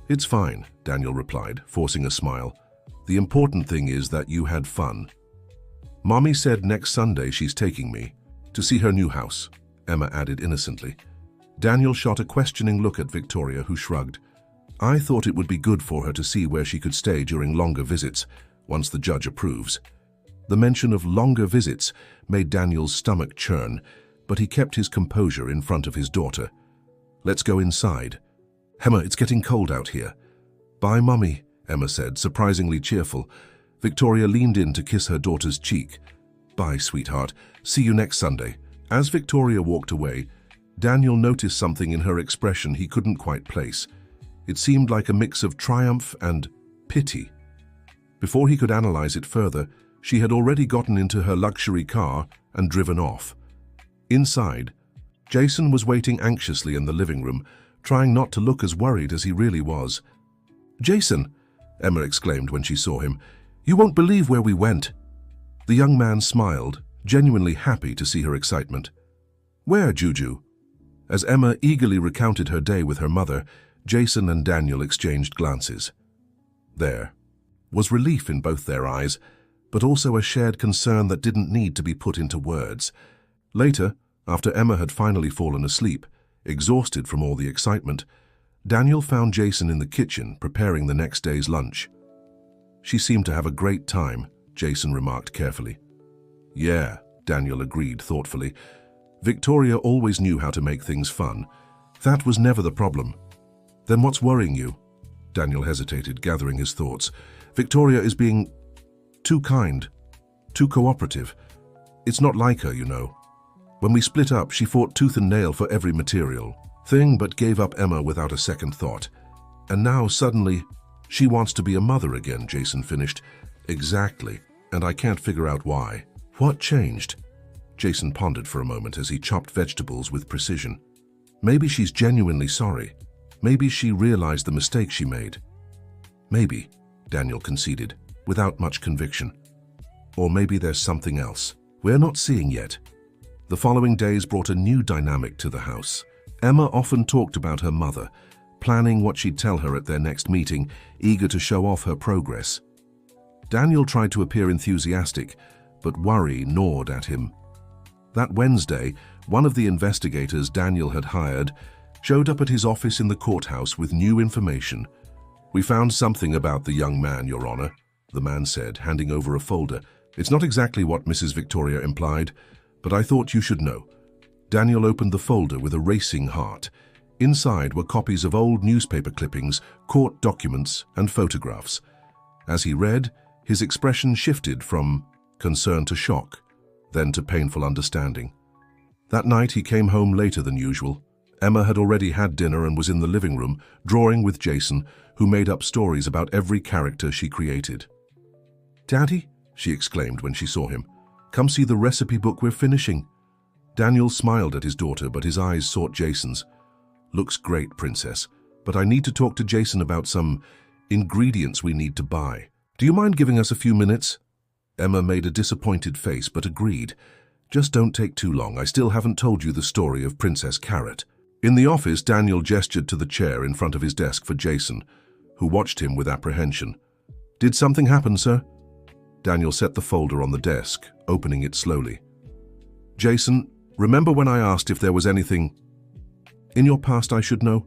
"It's fine," Daniel replied, forcing a smile. "The important thing is that you had fun." Mommy said next Sunday she's taking me to see her new house, Emma added innocently. Daniel shot a questioning look at Victoria, who shrugged. I thought it would be good for her to see where she could stay during longer visits, once the judge approves. The mention of longer visits made Daniel's stomach churn, but he kept his composure in front of his daughter. Let's go inside. Emma, it's getting cold out here. Bye, Mummy, Emma said, surprisingly cheerful. Victoria leaned in to kiss her daughter's cheek. Bye, sweetheart. See you next Sunday. As Victoria walked away, Daniel noticed something in her expression he couldn't quite place. It seemed like a mix of triumph and pity. Before he could analyze it further, she had already gotten into her luxury car and driven off. Inside, Jason was waiting anxiously in the living room, trying not to look as worried as he really was. Jason, Emma exclaimed when she saw him, you won't believe where we went. The young man smiled, genuinely happy to see her excitement. Where, Juju? As Emma eagerly recounted her day with her mother, Jason and Daniel exchanged glances. There was relief in both their eyes, but also a shared concern that didn't need to be put into words. Later, after Emma had finally fallen asleep, exhausted from all the excitement, Daniel found Jason in the kitchen preparing the next day's lunch. She seemed to have a great time, Jason remarked carefully. Yeah, Daniel agreed thoughtfully. Victoria always knew how to make things fun. That was never the problem. Then what's worrying you? Daniel hesitated, gathering his thoughts. Victoria is being too kind, too cooperative. It's not like her, you know. When we split up, she fought tooth and nail for every material thing, but gave up Emma without a second thought. And now, suddenly, she wants to be a mother again, Jason finished. Exactly, and I can't figure out why. What changed? Jason pondered for a moment as he chopped vegetables with precision. Maybe she's genuinely sorry. Maybe she realized the mistake she made. Maybe, Daniel conceded, without much conviction. Or maybe there's something else we're not seeing yet. The following days brought a new dynamic to the house. Emma often talked about her mother, planning what she'd tell her at their next meeting, eager to show off her progress. Daniel tried to appear enthusiastic, but worry gnawed at him. That Wednesday, one of the investigators Daniel had hired showed up at his office in the courthouse with new information. We found something about the young man, Your Honor, the man said, handing over a folder. It's not exactly what Mrs. Victoria implied, but I thought you should know. Daniel opened the folder with a racing heart. Inside were copies of old newspaper clippings, court documents, and photographs. As he read, his expression shifted from concern to shock, then to painful understanding. That night he came home later than usual. Emma had already had dinner and was in the living room, drawing with Jason, who made up stories about every character she created. Daddy, she exclaimed when she saw him, come see the recipe book we're finishing. Daniel smiled at his daughter, but his eyes sought Jason's. Looks great, Princess, but I need to talk to Jason about some ingredients we need to buy. Do you mind giving us a few minutes? Emma made a disappointed face, but agreed. Just don't take too long. I still haven't told you the story of Princess Carrot. In the office, Daniel gestured to the chair in front of his desk for Jason, who watched him with apprehension. Did something happen, sir? Daniel set the folder on the desk, opening it slowly. Jason, remember when I asked if there was anything in your past I should know?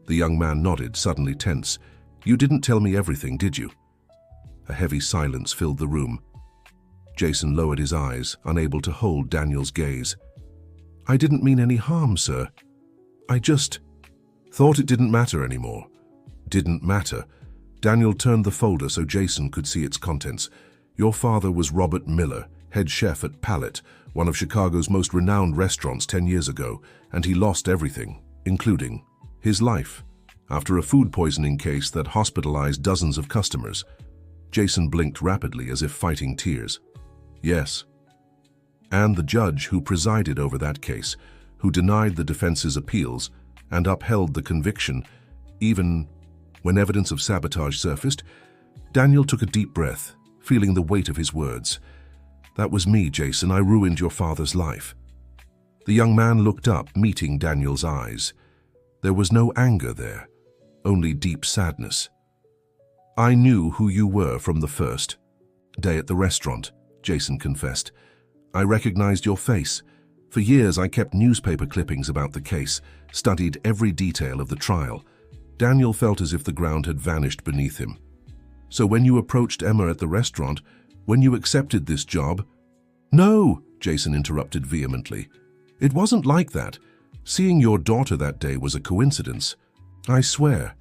The young man nodded, suddenly tense. You didn't tell me everything, did you? A heavy silence filled the room. Jason lowered his eyes, unable to hold Daniel's gaze. I didn't mean any harm, sir. I just thought it didn't matter anymore. Didn't matter. Daniel turned the folder so Jason could see its contents. Your father was Robert Miller, head chef at Palette, one of Chicago's most renowned restaurants 10 years ago, and he lost everything, including his life, after a food poisoning case that hospitalized dozens of customers. Jason blinked rapidly as if fighting tears. Yes. And the judge who presided over that case, who denied the defense's appeals and upheld the conviction, even when evidence of sabotage surfaced. Daniel took a deep breath, feeling the weight of his words. That was me, Jason. I ruined your father's life. The young man looked up, meeting Daniel's eyes. There was no anger there, only deep sadness. I knew who you were from the first day at the restaurant, Jason confessed. I recognized your face. For years I kept newspaper clippings about the case, studied every detail of the trial. Daniel felt as if the ground had vanished beneath him. So when you approached Emma at the restaurant, when you accepted this job— No, Jason interrupted vehemently. It wasn't like that. Seeing your daughter that day was a coincidence. I swear.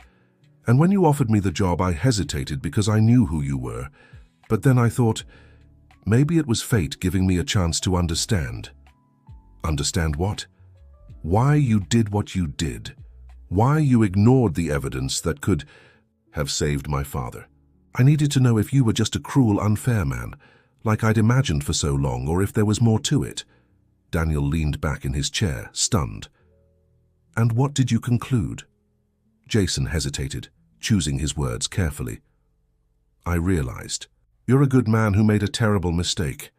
And when you offered me the job, I hesitated because I knew who you were. But then I thought, maybe it was fate giving me a chance to understand. Understand what? Why you did what you did. Why you ignored the evidence that could have saved my father. I needed to know if you were just a cruel, unfair man, like I'd imagined for so long, or if there was more to it. Daniel leaned back in his chair, stunned. And what did you conclude? Jason hesitated, choosing his words carefully. I realized. You're a good man who made a terrible mistake.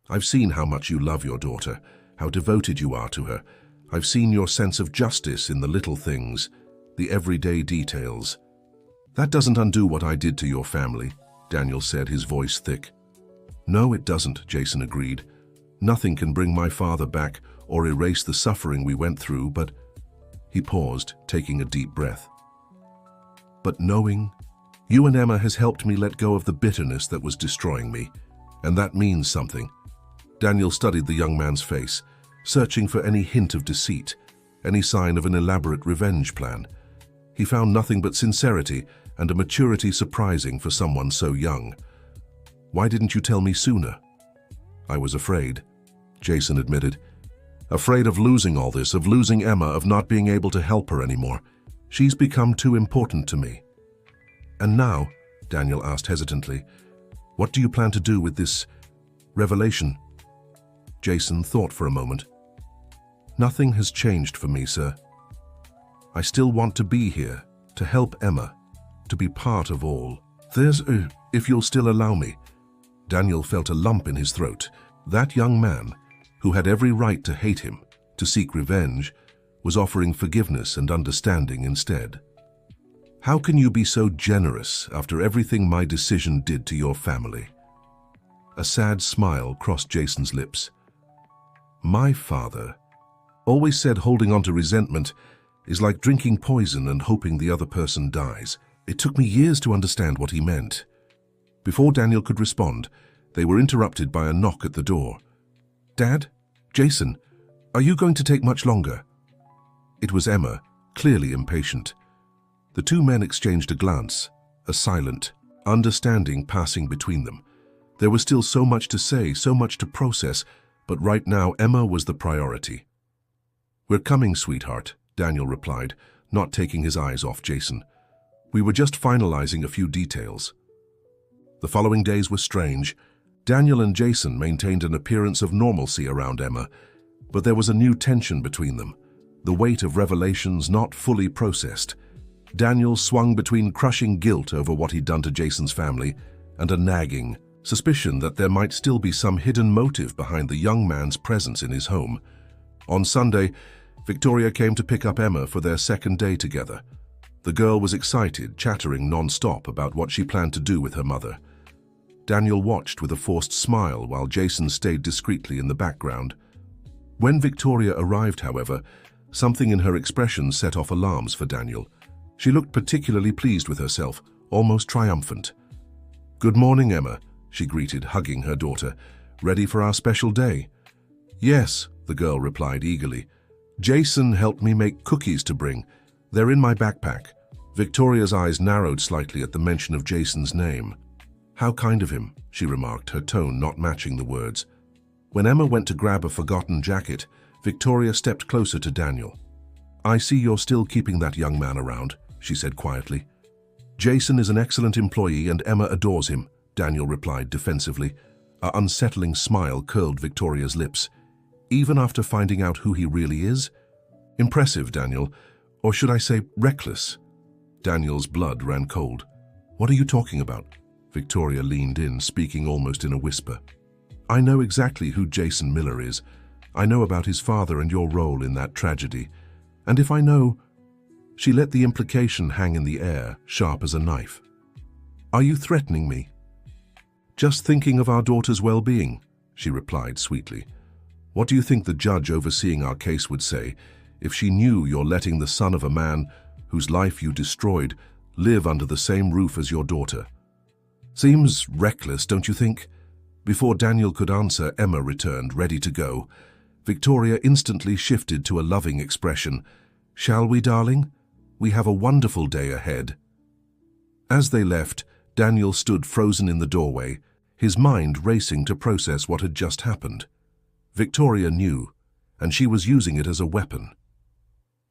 I've seen how much you love your daughter, how devoted you are to her. I've seen your sense of justice in the little things, the everyday details. That doesn't undo what I did to your family, Daniel said, his voice thick. No, it doesn't, Jason agreed. Nothing can bring my father back or erase the suffering we went through, but— He paused, taking a deep breath. But knowing you and Emma has helped me let go of the bitterness that was destroying me, and that means something. Daniel studied the young man's face, searching for any hint of deceit, any sign of an elaborate revenge plan. He found nothing but sincerity and a maturity surprising for someone so young. Why didn't you tell me sooner? I was afraid, Jason admitted. Afraid of losing all this, of losing Emma, of not being able to help her anymore. She's become too important to me. And now, Daniel asked hesitantly, what do you plan to do with this revelation? Jason thought for a moment. Nothing has changed for me, sir. I still want to be here, to help Emma, to be part of all. If you'll still allow me. Daniel felt a lump in his throat. That young man, who had every right to hate him, to seek revenge, was offering forgiveness and understanding instead. How can you be so generous after everything my decision did to your family? A sad smile crossed Jason's lips. My father always said holding on to resentment is like drinking poison and hoping the other person dies. It took me years to understand what he meant. Before Daniel could respond, they were interrupted by a knock at the door. Dad? Jason, are you going to take much longer? It was Emma, clearly impatient. The two men exchanged a glance, a silent, understanding passing between them. There was still so much to say, so much to process, but right now Emma was the priority. We're coming, sweetheart, Daniel replied, not taking his eyes off Jason. We were just finalizing a few details. The following days were strange. Daniel and Jason maintained an appearance of normalcy around Emma, but there was a new tension between them, the weight of revelations not fully processed. Daniel swung between crushing guilt over what he'd done to Jason's family and a nagging suspicion that there might still be some hidden motive behind the young man's presence in his home. On Sunday, Victoria came to pick up Emma for their second day together. The girl was excited, chattering non-stop about what she planned to do with her mother. Daniel watched with a forced smile while Jason stayed discreetly in the background. When Victoria arrived, however, something in her expression set off alarms for Daniel. She looked particularly pleased with herself, almost triumphant. Good morning, Emma, she greeted, hugging her daughter. Ready for our special day? Yes, the girl replied eagerly. Jason helped me make cookies to bring. They're in my backpack. Victoria's eyes narrowed slightly at the mention of Jason's name. How kind of him, she remarked, her tone not matching the words. When Emma went to grab a forgotten jacket, Victoria stepped closer to Daniel. I see you're still keeping that young man around, she said quietly. Jason is an excellent employee and Emma adores him, Daniel replied defensively. An unsettling smile curled Victoria's lips. Even after finding out who he really is? Impressive, Daniel. Or should I say reckless? Daniel's blood ran cold. What are you talking about? Victoria leaned in, speaking almost in a whisper. I know exactly who Jason Miller is. I know about his father and your role in that tragedy. And if I know— She let the implication hang in the air, sharp as a knife. Are you threatening me? Just thinking of our daughter's well-being, she replied sweetly. What do you think the judge overseeing our case would say if she knew you're letting the son of a man whose life you destroyed live under the same roof as your daughter? Seems reckless, don't you think? Before Daniel could answer, Emma returned, ready to go. Victoria instantly shifted to a loving expression. Shall we, darling? We have a wonderful day ahead. As they left, Daniel stood frozen in the doorway, his mind racing to process what had just happened. Victoria knew, and she was using it as a weapon.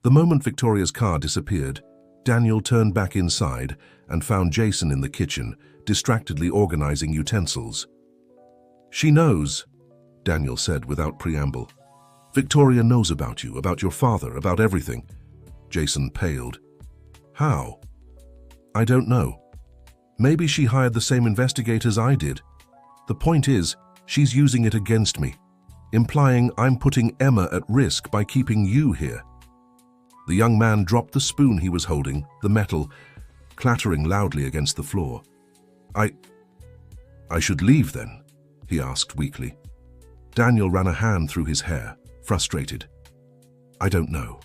The moment Victoria's car disappeared, Daniel turned back inside and found Jason in the kitchen, distractedly organizing utensils. She knows, Daniel said without preamble. Victoria knows about you, about your father, about everything. Jason paled. How? I don't know. Maybe she hired the same investigators I did. The point is, she's using it against me, implying I'm putting Emma at risk by keeping you here. The young man dropped the spoon he was holding, the metal, clattering loudly against the floor. I should leave then, he asked weakly. Daniel ran a hand through his hair, frustrated. I don't know.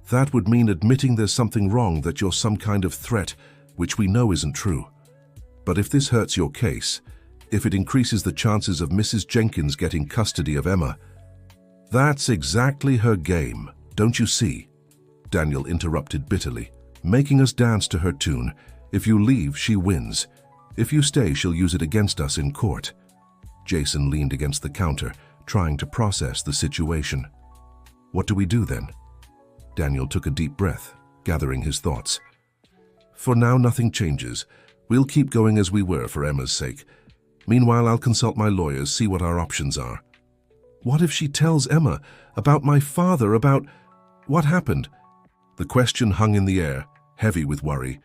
That would mean admitting there's something wrong, that you're some kind of threat, which we know isn't true. But if this hurts your case, if it increases the chances of Mrs. Jenkins getting custody of Emma, that's exactly her game, don't you see? Daniel interrupted bitterly, making us dance to her tune. If you leave, she wins. If you stay, she'll use it against us in court. Jason leaned against the counter, trying to process the situation. What do we do then? Daniel took a deep breath, gathering his thoughts. For now, nothing changes. We'll keep going as we were for Emma's sake. Meanwhile, I'll consult my lawyers, see what our options are. What if she tells Emma about my father, about what happened? The question hung in the air, heavy with worry.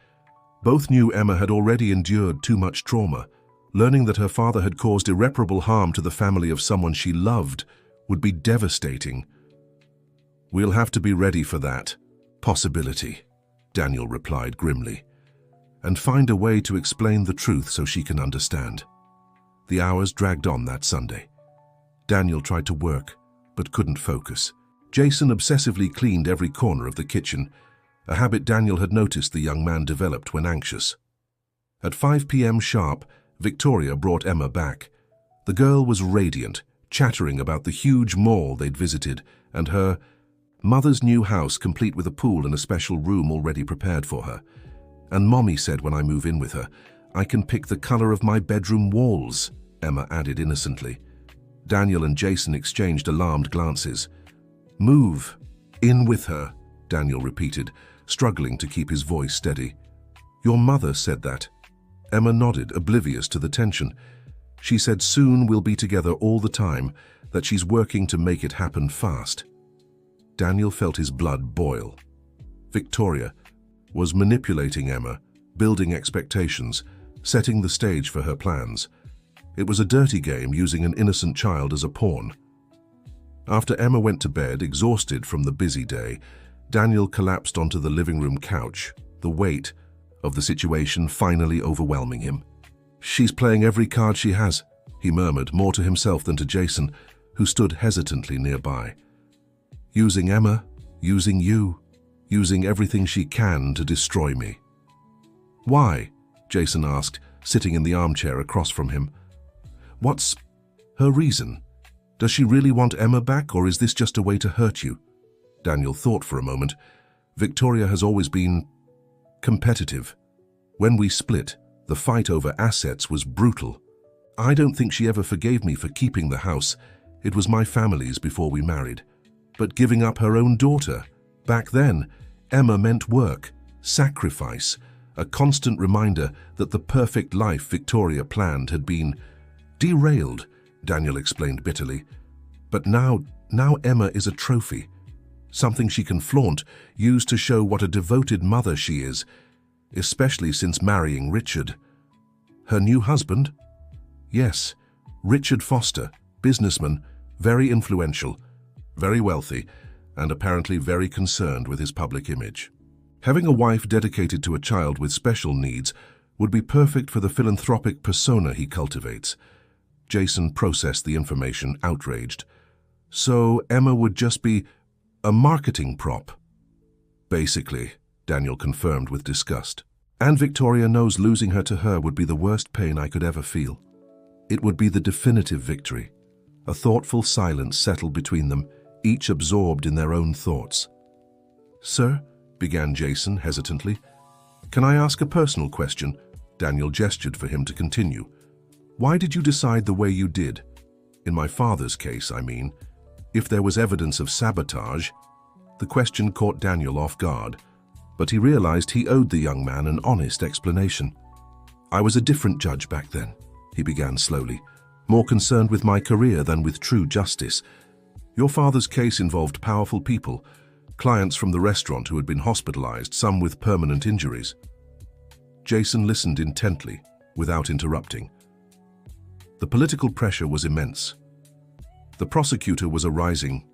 Both knew Emma had already endured too much trauma. Learning that her father had caused irreparable harm to the family of someone she loved would be devastating. We'll have to be ready for that possibility, Daniel replied grimly, and find a way to explain the truth so she can understand. The hours dragged on that Sunday. Daniel tried to work, but couldn't focus. Jason obsessively cleaned every corner of the kitchen, a habit Daniel had noticed the young man developed when anxious. At 5 p.m. sharp, Victoria brought Emma back. The girl was radiant, chattering about the huge mall they'd visited and her mother's new house, complete with a pool and a special room already prepared for her. And Mommy said when I move in with her, I can pick the color of my bedroom walls, Emma added innocently. Daniel and Jason exchanged alarmed glances. Move in with her, Daniel repeated, struggling to keep his voice steady. Your mother said that. Emma nodded, oblivious to the tension. She said soon we'll be together all the time, that she's working to make it happen fast. Daniel felt his blood boil. Victoria was manipulating Emma, building expectations, setting the stage for her plans. It was a dirty game, using an innocent child as a pawn. After Emma went to bed, exhausted from the busy day, Daniel collapsed onto the living room couch, the weight of the situation finally overwhelming him. She's playing every card she has, he murmured, more to himself than to Jason, who stood hesitantly nearby. Using Emma, using you, using everything she can to destroy me. Why? Jason asked, sitting in the armchair across from him. What's her reason? Does she really want Emma back, or is this just a way to hurt you? Daniel thought for a moment. Victoria has always been competitive. When we split, the fight over assets was brutal. I don't think she ever forgave me for keeping the house. It was my family's before we married. But giving up her own daughter, back then, Emma meant work, sacrifice, a constant reminder that the perfect life Victoria planned had been derailed, Daniel explained bitterly. But now Emma is a trophy, something she can flaunt, use to show what a devoted mother she is, especially since marrying Richard. Her new husband? Yes, Richard Foster, businessman, very influential, very wealthy, and apparently very concerned with his public image. Having a wife dedicated to a child with special needs would be perfect for the philanthropic persona he cultivates. Jason processed the information, outraged. So Emma would just be a marketing prop? Basically, Daniel confirmed with disgust. And Victoria knows losing her to her would be the worst pain I could ever feel. It would be the definitive victory. A thoughtful silence settled between them, each absorbed in their own thoughts. "Sir," began Jason hesitantly. "Can I ask a personal question?" Daniel gestured for him to continue. "Why did you decide the way you did? In my father's case, I mean. If there was evidence of sabotage..." The question caught Daniel off guard, but he realized he owed the young man an honest explanation. "I was a different judge back then," he began slowly, "more concerned with my career than with true justice. Your father's case involved powerful people, clients from the restaurant who had been hospitalized, some with permanent injuries." Jason listened intently, without interrupting. The political pressure was immense. The prosecutor was a rising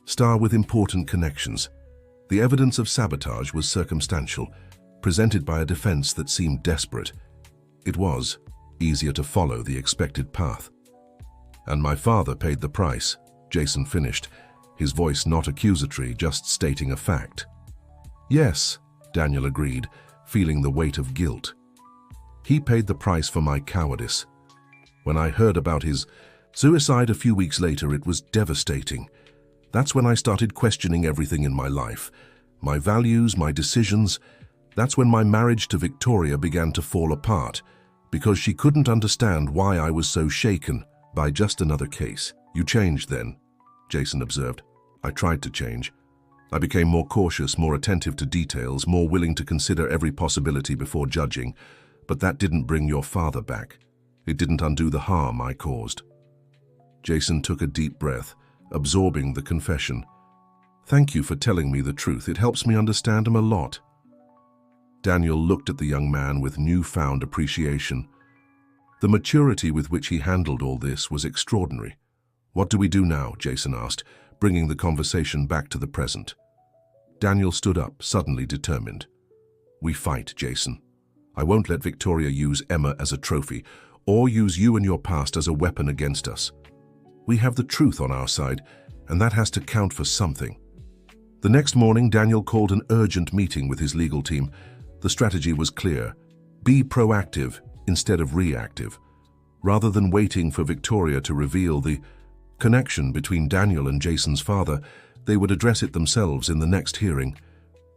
star with important connections. The evidence of sabotage was circumstantial, presented by a defense that seemed desperate. It was easier to follow the expected path. "And my father paid the price," Jason finished, his voice not accusatory, just stating a fact. "Yes," Daniel agreed, feeling the weight of guilt. "He paid the price for my cowardice. When I heard about his suicide a few weeks later, it was devastating. That's when I started questioning everything in my life, my values, my decisions. That's when my marriage to Victoria began to fall apart, because she couldn't understand why I was so shaken by just another case." "You changed then," Jason observed. "I tried to change. I became more cautious, more attentive to details, more willing to consider every possibility before judging. But that didn't bring your father back. It didn't undo the harm I caused." Jason took a deep breath, absorbing the confession. "Thank you for telling me the truth. It helps me understand him a lot." Daniel looked at the young man with newfound appreciation. The maturity with which he handled all this was extraordinary. "What do we do now?" Jason asked, bringing the conversation back to the present. Daniel stood up, suddenly determined. "We fight, Jason. I won't let Victoria use Emma as a trophy, or use you and your past as a weapon against us. We have the truth on our side, and that has to count for something." The next morning, Daniel called an urgent meeting with his legal team. The strategy was clear. Be proactive instead of reactive. Rather than waiting for Victoria to reveal the connection between Daniel and Jason's father, they would address it themselves in the next hearing.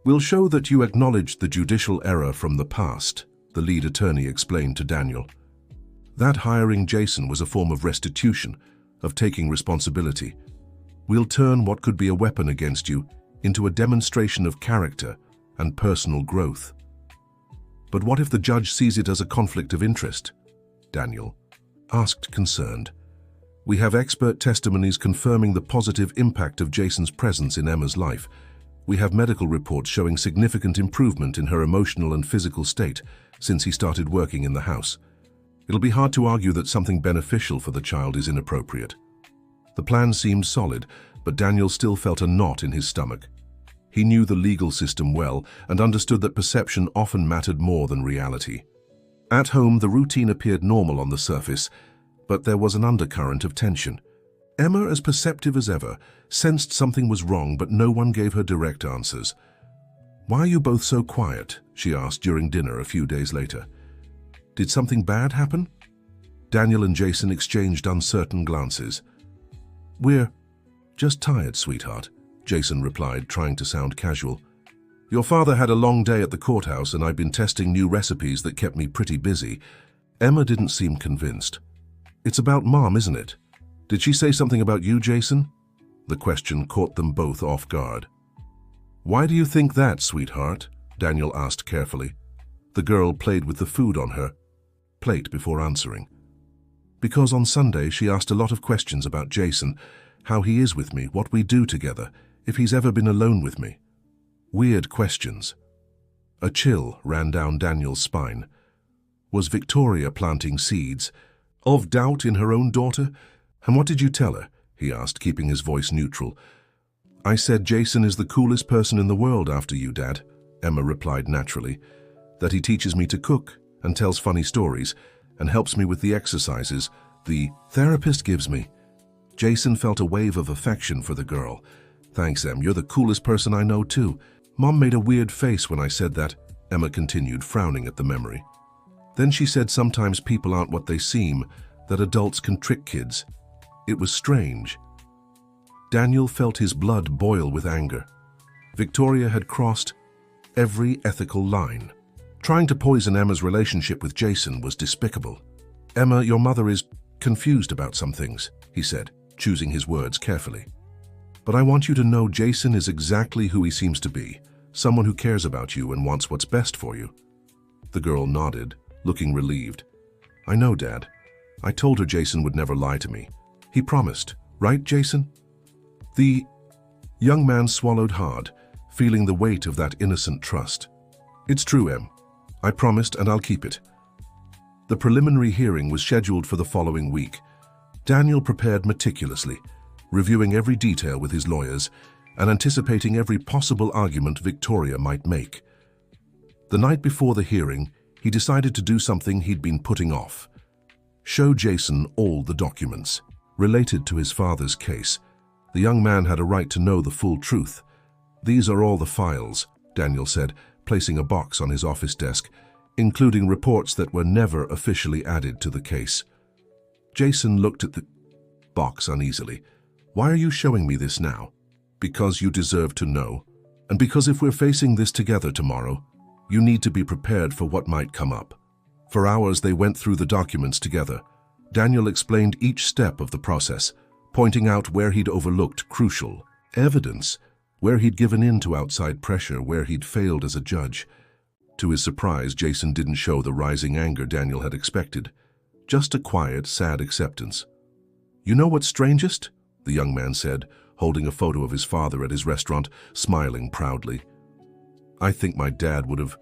"We'll show that you acknowledged the judicial error from the past," the lead attorney explained to Daniel. That hiring Jason was a form of restitution, of taking responsibility. "We'll turn what could be a weapon against you into a demonstration of character and personal growth." "But what if the judge sees it as a conflict of interest?" Daniel asked, concerned. "We have expert testimonies confirming the positive impact of Jason's presence in Emma's life. We have medical reports showing significant improvement in her emotional and physical state since he started working in the house. It'll be hard to argue that something beneficial for the child is inappropriate." The plan seemed solid, but Daniel still felt a knot in his stomach. He knew the legal system well and understood that perception often mattered more than reality. At home, the routine appeared normal on the surface, but there was an undercurrent of tension. Emma, as perceptive as ever, sensed something was wrong, but no one gave her direct answers. "Why are you both so quiet?" she asked during dinner a few days later. "Did something bad happen?" Daniel and Jason exchanged uncertain glances. "We're just tired, sweetheart," Jason replied, trying to sound casual. "Your father had a long day at the courthouse, and I've been testing new recipes that kept me pretty busy." Emma didn't seem convinced. "It's about Mom, isn't it? Did she say something about you, Jason?" The question caught them both off guard. "Why do you think that, sweetheart?" Daniel asked carefully. The girl played with the food on her plate before answering. "Because on Sunday she asked a lot of questions about Jason, how he is with me, what we do together, if he's ever been alone with me. Weird questions." A chill ran down Daniel's spine. Was Victoria planting seeds of doubt in her own daughter? "And what did you tell her?" he asked, keeping his voice neutral. "I said Jason is the coolest person in the world after you, Dad," Emma replied naturally. "That he teaches me to cook, and tells funny stories and helps me with the exercises the therapist gives me. Jason felt a wave of affection for the girl. Thanks, Em. You're the coolest person I know, too. Mom made a weird face when I said that, Emma continued, frowning at the memory. Then she said sometimes people aren't what they seem, that adults can trick kids. It was strange. Daniel felt his blood boil with anger. Victoria had crossed every ethical line. Trying to poison Emma's relationship with Jason was despicable. Emma, your mother is confused about some things, he said, choosing his words carefully. But I want you to know Jason is exactly who he seems to be, someone who cares about you and wants what's best for you. The girl nodded, looking relieved. I know, Dad. I told her Jason would never lie to me. He promised, right, Jason? The young man swallowed hard, feeling the weight of that innocent trust. It's true, Em. I promised and I'll keep it. The preliminary hearing was scheduled for the following week. Daniel prepared meticulously, reviewing every detail with his lawyers and anticipating every possible argument Victoria might make. The night before the hearing, he decided to do something he'd been putting off. Show Jason all the documents related to his father's case. The young man had a right to know the full truth. These are all the files, Daniel said, placing a box on his office desk, including reports that were never officially added to the case. Jason looked at the box uneasily. Why are you showing me this now? Because you deserve to know. And because if we're facing this together tomorrow, you need to be prepared for what might come up. For hours they went through the documents together. Daniel explained each step of the process, pointing out where he'd overlooked crucial evidence, where he'd given in to outside pressure, where he'd failed as a judge. To his surprise, Jason didn't show the rising anger Daniel had expected. Just a quiet, sad acceptance. You know what's strangest? The young man said, holding a photo of his father at his restaurant, smiling proudly. I think my dad would have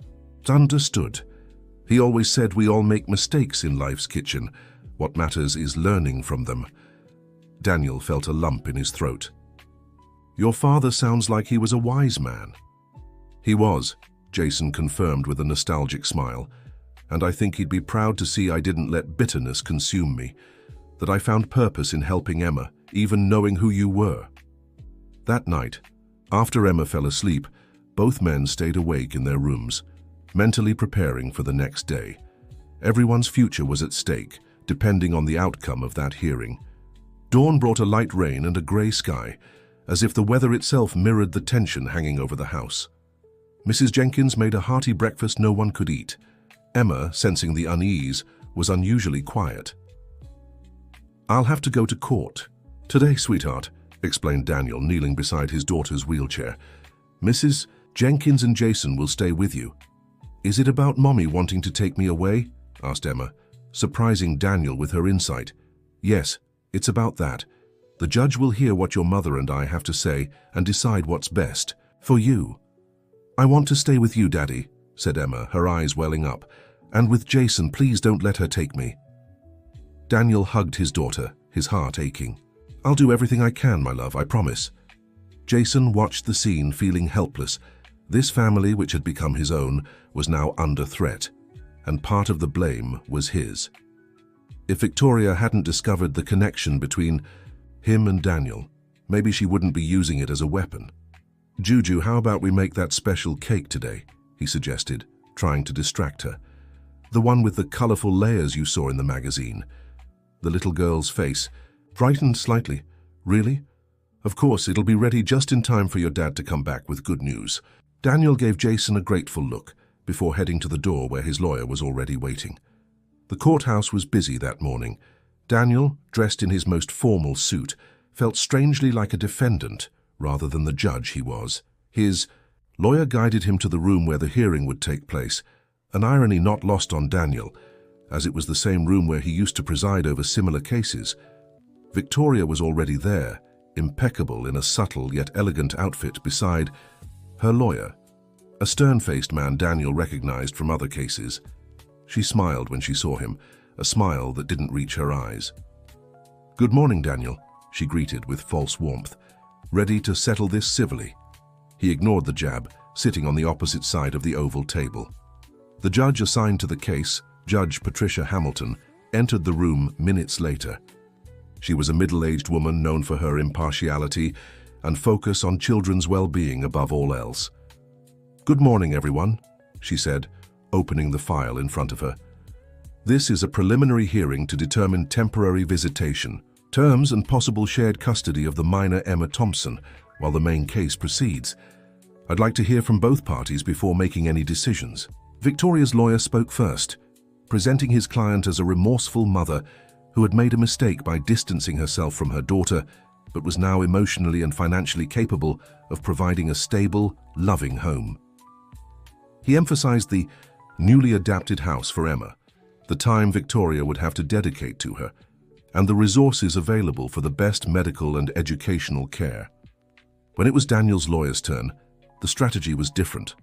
understood. He always said we all make mistakes in life's kitchen. What matters is learning from them. Daniel felt a lump in his throat. Your father sounds like he was a wise man. He was, Jason confirmed with a nostalgic smile, and I think he'd be proud to see I didn't let bitterness consume me, that I found purpose in helping Emma, even knowing who you were. That night, after Emma fell asleep, both men stayed awake in their rooms, mentally preparing for the next day. Everyone's future was at stake, depending on the outcome of that hearing. Dawn brought a light rain and a grey sky, as if the weather itself mirrored the tension hanging over the house. Mrs. Jenkins made a hearty breakfast no one could eat. Emma, sensing the unease, was unusually quiet. I'll have to go to court. Today, sweetheart, explained Daniel, kneeling beside his daughter's wheelchair. Mrs. Jenkins and Jason will stay with you. Is it about Mommy wanting to take me away? Asked Emma, surprising Daniel with her insight. Yes, it's about that. The judge will hear what your mother and I have to say and decide what's best for you. I want to stay with you, Daddy, said Emma, her eyes welling up. And with Jason, please don't let her take me. Daniel hugged his daughter, his heart aching. I'll do everything I can, my love, I promise. Jason watched the scene, feeling helpless. This family, which had become his own, was now under threat, and part of the blame was his. If Victoria hadn't discovered the connection between him and Daniel, maybe she wouldn't be using it as a weapon. Juju, how about we make that special cake today? He suggested, trying to distract her. The one with the colorful layers you saw in the magazine. The little girl's face brightened slightly. Really? Of course, it'll be ready just in time for your dad to come back with good news. Daniel gave Jason a grateful look before heading to the door where his lawyer was already waiting. The courthouse was busy that morning. Daniel, dressed in his most formal suit, felt strangely like a defendant rather than the judge he was. His lawyer guided him to the room where the hearing would take place, an irony not lost on Daniel, as it was the same room where he used to preside over similar cases. Victoria was already there, impeccable in a subtle yet elegant outfit beside her lawyer, a stern-faced man Daniel recognized from other cases. She smiled when she saw him, a smile that didn't reach her eyes. Good morning, Daniel, she greeted with false warmth. Ready to settle this civilly? He ignored the jab, sitting on the opposite side of the oval table. The judge assigned to the case, Judge Patricia Hamilton, entered the room minutes later. She was a middle-aged woman known for her impartiality and focus on children's well-being above all else. "Good morning, everyone," she said, opening the file in front of her. "This is a preliminary hearing to determine temporary visitation, terms and possible shared custody of the minor Emma Thompson while the main case proceeds. I'd like to hear from both parties before making any decisions." Victoria's lawyer spoke first, presenting his client as a remorseful mother who had made a mistake by distancing herself from her daughter, but was now emotionally and financially capable of providing a stable, loving home. He emphasized the newly adapted house for Emma, the time Victoria would have to dedicate to her, and the resources available for the best medical and educational care. When it was Daniel's lawyer's turn, the strategy was different.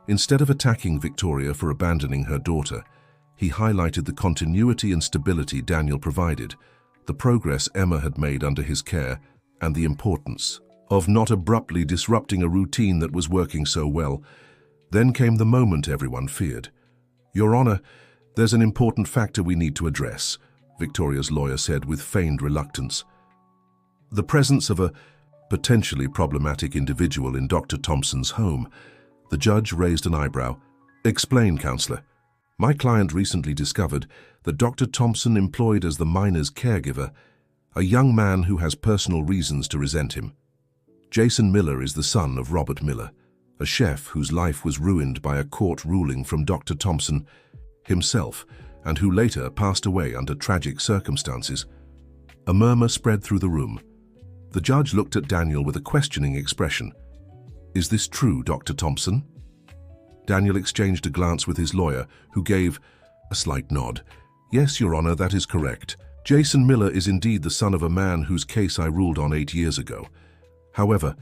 Instead of attacking Victoria for abandoning her daughter, he highlighted the continuity and stability Daniel provided, the progress Emma had made under his care, and the importance of not abruptly disrupting a routine that was working so well. Then came the moment everyone feared. "Your Honor, there's an important factor we need to address," Victoria's lawyer said with feigned reluctance. The presence of a potentially problematic individual in Dr. Thompson's home. The judge raised an eyebrow. "Explain, Counselor." "My client recently discovered that Dr. Thompson employed as the minor's caregiver a young man who has personal reasons to resent him. Jason Miller is the son of Robert Miller, a chef whose life was ruined by a court ruling from Dr. Thompson himself, and who later passed away under tragic circumstances." A murmur spread through the room. The judge looked at Daniel with a questioning expression. "Is this true, Dr. Thompson?" Daniel exchanged a glance with his lawyer, who gave a slight nod. "Yes, Your Honor, that is correct. Jason Miller is indeed the son of a man whose case I ruled on 8 years ago. However,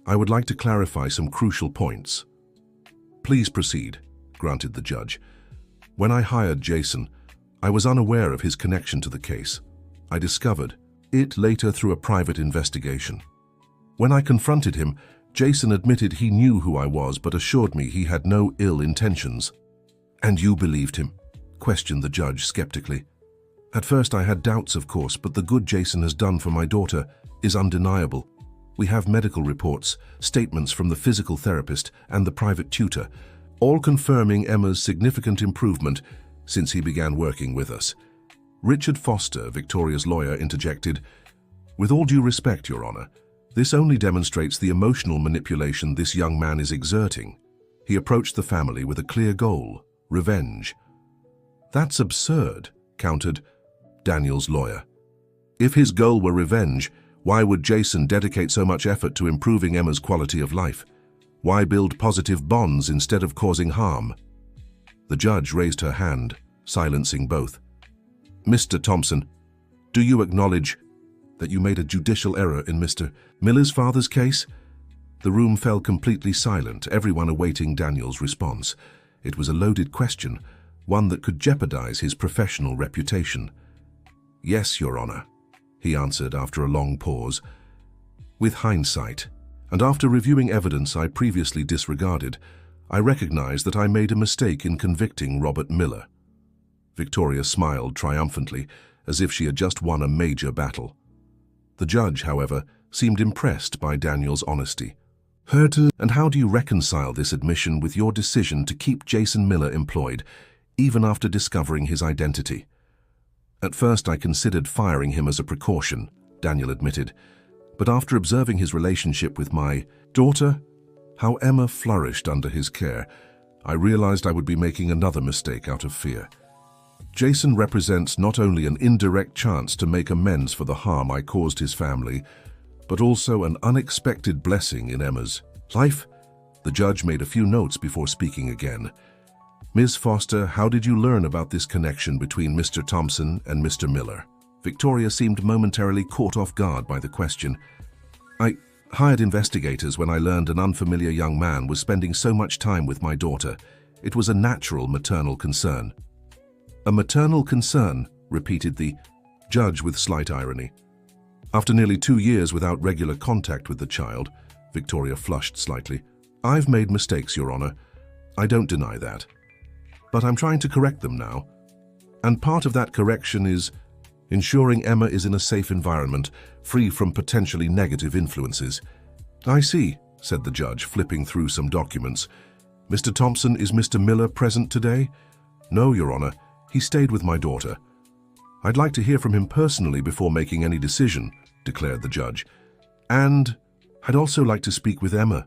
I would like to clarify some crucial points." "Please proceed," granted the judge. "When I hired Jason, I was unaware of his connection to the case. I discovered it later through a private investigation. When I confronted him, Jason admitted he knew who I was but assured me he had no ill intentions." "And you believed him?" questioned the judge skeptically. "At first I had doubts, of course, but the good Jason has done for my daughter is undeniable. We have medical reports, statements from the physical therapist and the private tutor, all confirming Emma's significant improvement since he began working with us." Richard Foster, Victoria's lawyer, interjected, "With all due respect, Your Honor, this only demonstrates the emotional manipulation this young man is exerting. He approached the family with a clear goal: revenge." "That's absurd," countered Daniel's lawyer. "If his goal were revenge, why would Jason dedicate so much effort to improving Emma's quality of life? Why build positive bonds instead of causing harm?" The judge raised her hand, silencing both. "Mr. Thompson, do you acknowledge that you made a judicial error in Mr. Miller's father's case?" The room fell completely silent, everyone awaiting Daniel's response. It was a loaded question, one that could jeopardize his professional reputation. "Yes, Your Honor," he answered after a long pause. "With hindsight, and after reviewing evidence I previously disregarded, I recognize that I made a mistake in convicting Robert Miller." Victoria smiled triumphantly, as if she had just won a major battle. The judge, however, seemed impressed by Daniel's honesty. "And how do you reconcile this admission with your decision to keep Jason Miller employed, even after discovering his identity?" "At first I considered firing him as a precaution," Daniel admitted. "But after observing his relationship with my daughter, how Emma flourished under his care, I realized I would be making another mistake out of fear. Jason represents not only an indirect chance to make amends for the harm I caused his family, but also an unexpected blessing in Emma's life." The judge made a few notes before speaking again. "Ms. Foster, how did you learn about this connection between Mr. Thompson and Mr. Miller?" Victoria seemed momentarily caught off guard by the question. "I hired investigators when I learned an unfamiliar young man was spending so much time with my daughter. It was a natural maternal concern." "A maternal concern," repeated the judge with slight irony. "After nearly 2 years without regular contact with the child," Victoria flushed slightly. "I've made mistakes, Your Honor. I don't deny that. but I'm trying to correct them now. And part of that correction is ensuring Emma is in a safe environment, free from potentially negative influences." "I see," said the judge, flipping through some documents. "Mr. Thompson, is Mr. Miller present today?" "No, Your Honor. He stayed with my daughter." "I'd like to hear from him personally before making any decision," declared the judge. "And I'd also like to speak with Emma."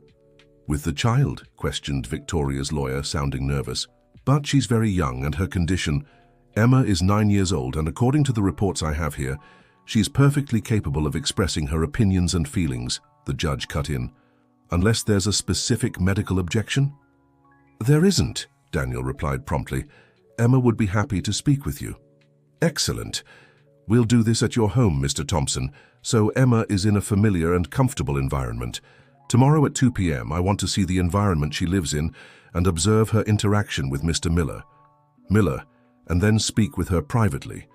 "With the child?" questioned Victoria's lawyer, sounding nervous. "But she's very young, and her condition—" "Emma is 9 years old, and according to the reports I have here, she's perfectly capable of expressing her opinions and feelings," the judge cut in. "Unless there's a specific medical objection?" "There isn't," Daniel replied promptly. "Emma would be happy to speak with you." "Excellent. We'll do this at your home, Mr. Thompson, so Emma is in a familiar and comfortable environment. Tomorrow at 2 p.m. I want to see the environment she lives in and observe her interaction with Mr. Miller, and then speak with her privately."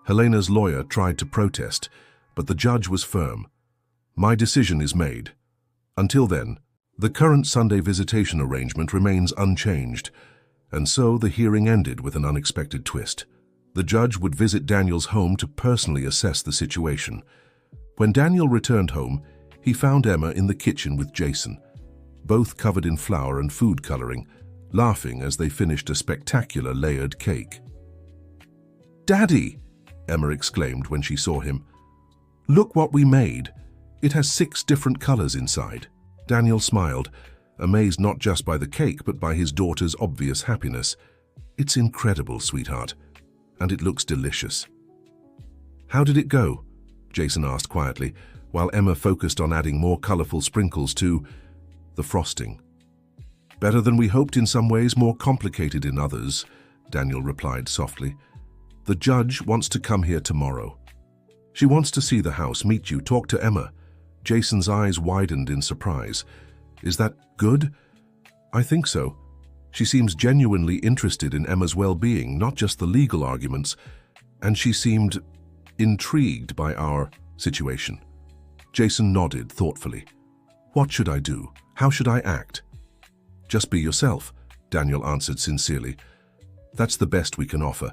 Helena's lawyer tried to protest, but the judge was firm. "My decision is made. Until then, the current Sunday visitation arrangement remains unchanged." And so the hearing ended with an unexpected twist. The judge would visit Daniel's home to personally assess the situation. When Daniel returned home, he found Emma in the kitchen with Jason, both covered in flour and food coloring, laughing as they finished a spectacular layered cake. "Daddy!" Emma exclaimed when she saw him. "Look what we made. It has 6 different colors inside." Daniel smiled, amazed not just by the cake but by his daughter's obvious happiness. "It's incredible, sweetheart, and it looks delicious." "How did it go?" Jason asked quietly, while Emma focused on adding more colorful sprinkles to the frosting. "Better than we hoped in some ways, more complicated in others," Daniel replied softly. "The judge wants to come here tomorrow. She wants to see the house, meet you, talk to Emma." Jason's eyes widened in surprise. "Is that good?" "I think so. She seems genuinely interested in Emma's well-being, not just the legal arguments, and she seemed intrigued by our situation." Jason nodded thoughtfully. "What should I do? How should I act?" "Just be yourself," Daniel answered sincerely. "That's the best we can offer.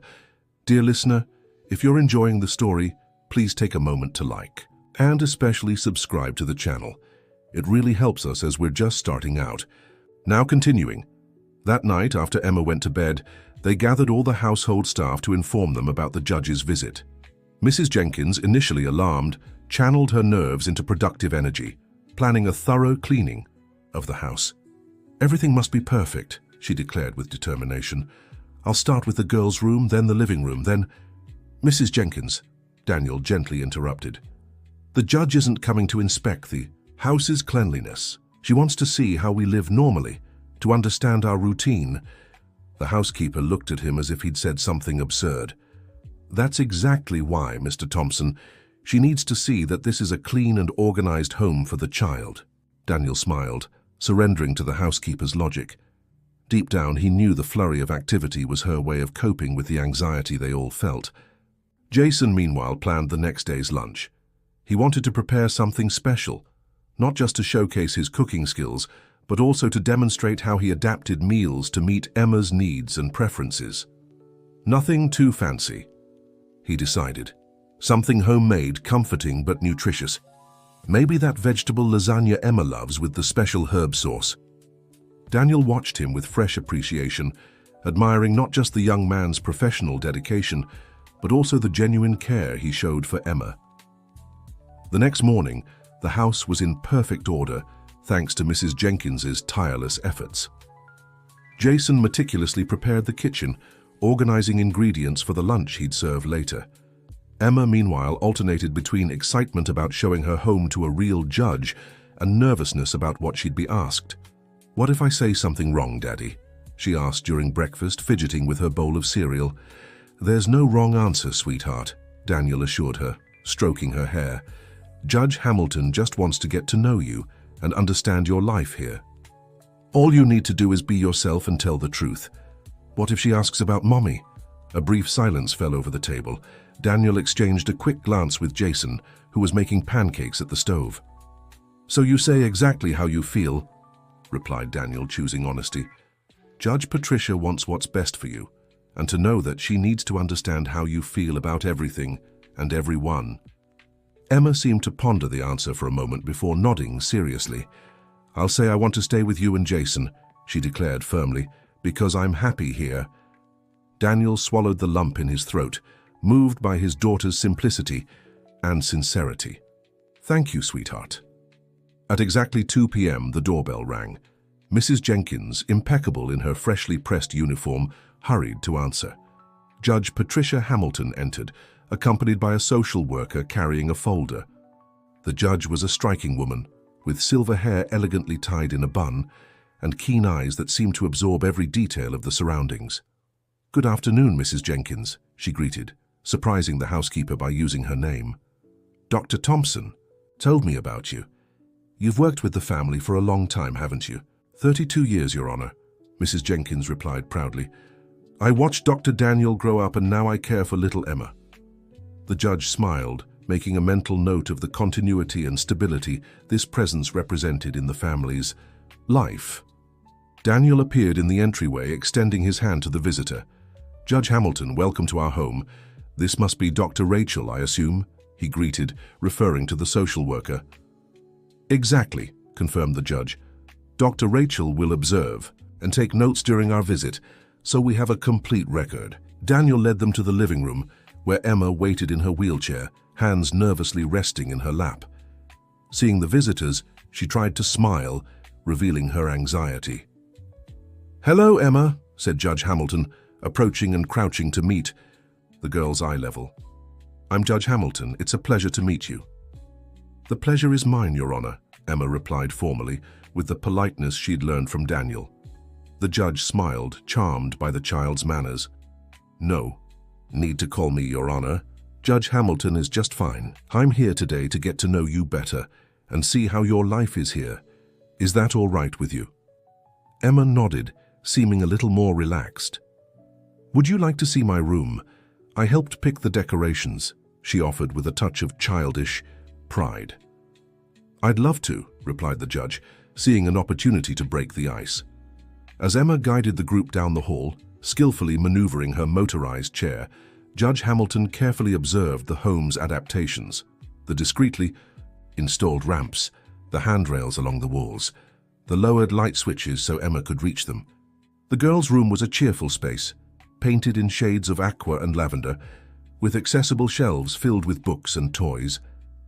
Dear listener, if you're enjoying the story, please take a moment to like, and especially subscribe to the channel. It really helps us as we're just starting out. Now continuing. That night, after Emma went to bed, they gathered all the household staff to inform them about the judge's visit. Mrs. Jenkins, initially alarmed, channeled her nerves into productive energy, planning a thorough cleaning of the house. "Everything must be perfect," she declared with determination. "I'll start with the girls' room, then the living room, then—" "Mrs. Jenkins," Daniel gently interrupted. "The judge isn't coming to inspect the house's cleanliness. She wants to see how we live normally, to understand our routine." The housekeeper looked at him as if he'd said something absurd. "That's exactly why, Mr. Thompson. She needs to see that this is a clean and organized home for the child." Daniel smiled, surrendering to the housekeeper's logic. Deep down, he knew the flurry of activity was her way of coping with the anxiety they all felt. Jason, meanwhile, planned the next day's lunch. He wanted to prepare something special, not just to showcase his cooking skills, but also to demonstrate how he adapted meals to meet Emma's needs and preferences. Nothing too fancy, he decided. Something homemade, comforting but nutritious. Maybe that vegetable lasagna Emma loves with the special herb sauce. Daniel watched him with fresh appreciation, admiring not just the young man's professional dedication, but also the genuine care he showed for Emma. The next morning, the house was in perfect order, thanks to Mrs. Jenkins's tireless efforts. Jason meticulously prepared the kitchen, organizing ingredients for the lunch he'd serve later. Emma, meanwhile, alternated between excitement about showing her home to a real judge and nervousness about what she'd be asked. "What if I say something wrong, Daddy?" she asked during breakfast, fidgeting with her bowl of cereal. "There's no wrong answer, sweetheart," Daniel assured her, stroking her hair. "Judge Hamilton just wants to get to know you and understand your life here. All you need to do is be yourself and tell the truth. What if she asks about Mommy?" A brief silence fell over the table. Daniel exchanged a quick glance with Jason, who was making pancakes at the stove. "So you say exactly how you feel," replied Daniel, choosing honesty. Judge Patricia wants what's best for you, and to know that she needs to understand how you feel about everything and everyone. Emma seemed to ponder the answer for a moment before nodding seriously. "I'll say I want to stay with you and Jason," she declared firmly, "because I'm happy here." Daniel swallowed the lump in his throat, moved by his daughter's simplicity and sincerity. "Thank you, sweetheart." At exactly 2 p.m., the doorbell rang. Mrs. Jenkins, impeccable in her freshly pressed uniform, hurried to answer. Judge Patricia Hamilton entered, accompanied by a social worker carrying a folder. The judge was a striking woman, with silver hair elegantly tied in a bun and keen eyes that seemed to absorb every detail of the surroundings. "Good afternoon, Mrs. Jenkins," she greeted, surprising the housekeeper by using her name. "Dr. Thompson told me about you. You've worked with the family for a long time, haven't you?" 32 years, Your Honor," Mrs. Jenkins replied proudly. "I watched Dr. Daniel grow up and now I care for little Emma." The judge smiled, making a mental note of the continuity and stability this presence represented in the family's life. Daniel appeared in the entryway, extending his hand to the visitor. "Judge Hamilton, welcome to our home. This must be Dr. Rachel, I assume," he greeted, referring to the social worker. "Exactly," confirmed the judge. "Dr. Rachel will observe and take notes during our visit, so we have a complete record." Daniel led them to the living room, where Emma waited in her wheelchair, hands nervously resting in her lap. Seeing the visitors, she tried to smile, revealing her anxiety. "Hello, Emma," said Judge Hamilton, approaching and crouching to meet the girl's eye level. "I'm Judge Hamilton. It's a pleasure to meet you." "The pleasure is mine, Your Honor," Emma replied formally, with the politeness she'd learned from Daniel. The judge smiled, charmed by the child's manners. "No need to call me Your Honor. Judge Hamilton is just fine. I'm here today to get to know you better and see how your life is here. Is that all right with you?" Emma nodded, seeming a little more relaxed. "Would you like to see my room? I helped pick the decorations," she offered with a touch of childish pride. "I'd love to," replied the judge, seeing an opportunity to break the ice. As Emma guided the group down the hall, skillfully maneuvering her motorized chair, Judge Hamilton carefully observed the home's adaptations, the discreetly installed ramps, the handrails along the walls, the lowered light switches so Emma could reach them. The girls' room was a cheerful space, painted in shades of aqua and lavender, with accessible shelves filled with books and toys.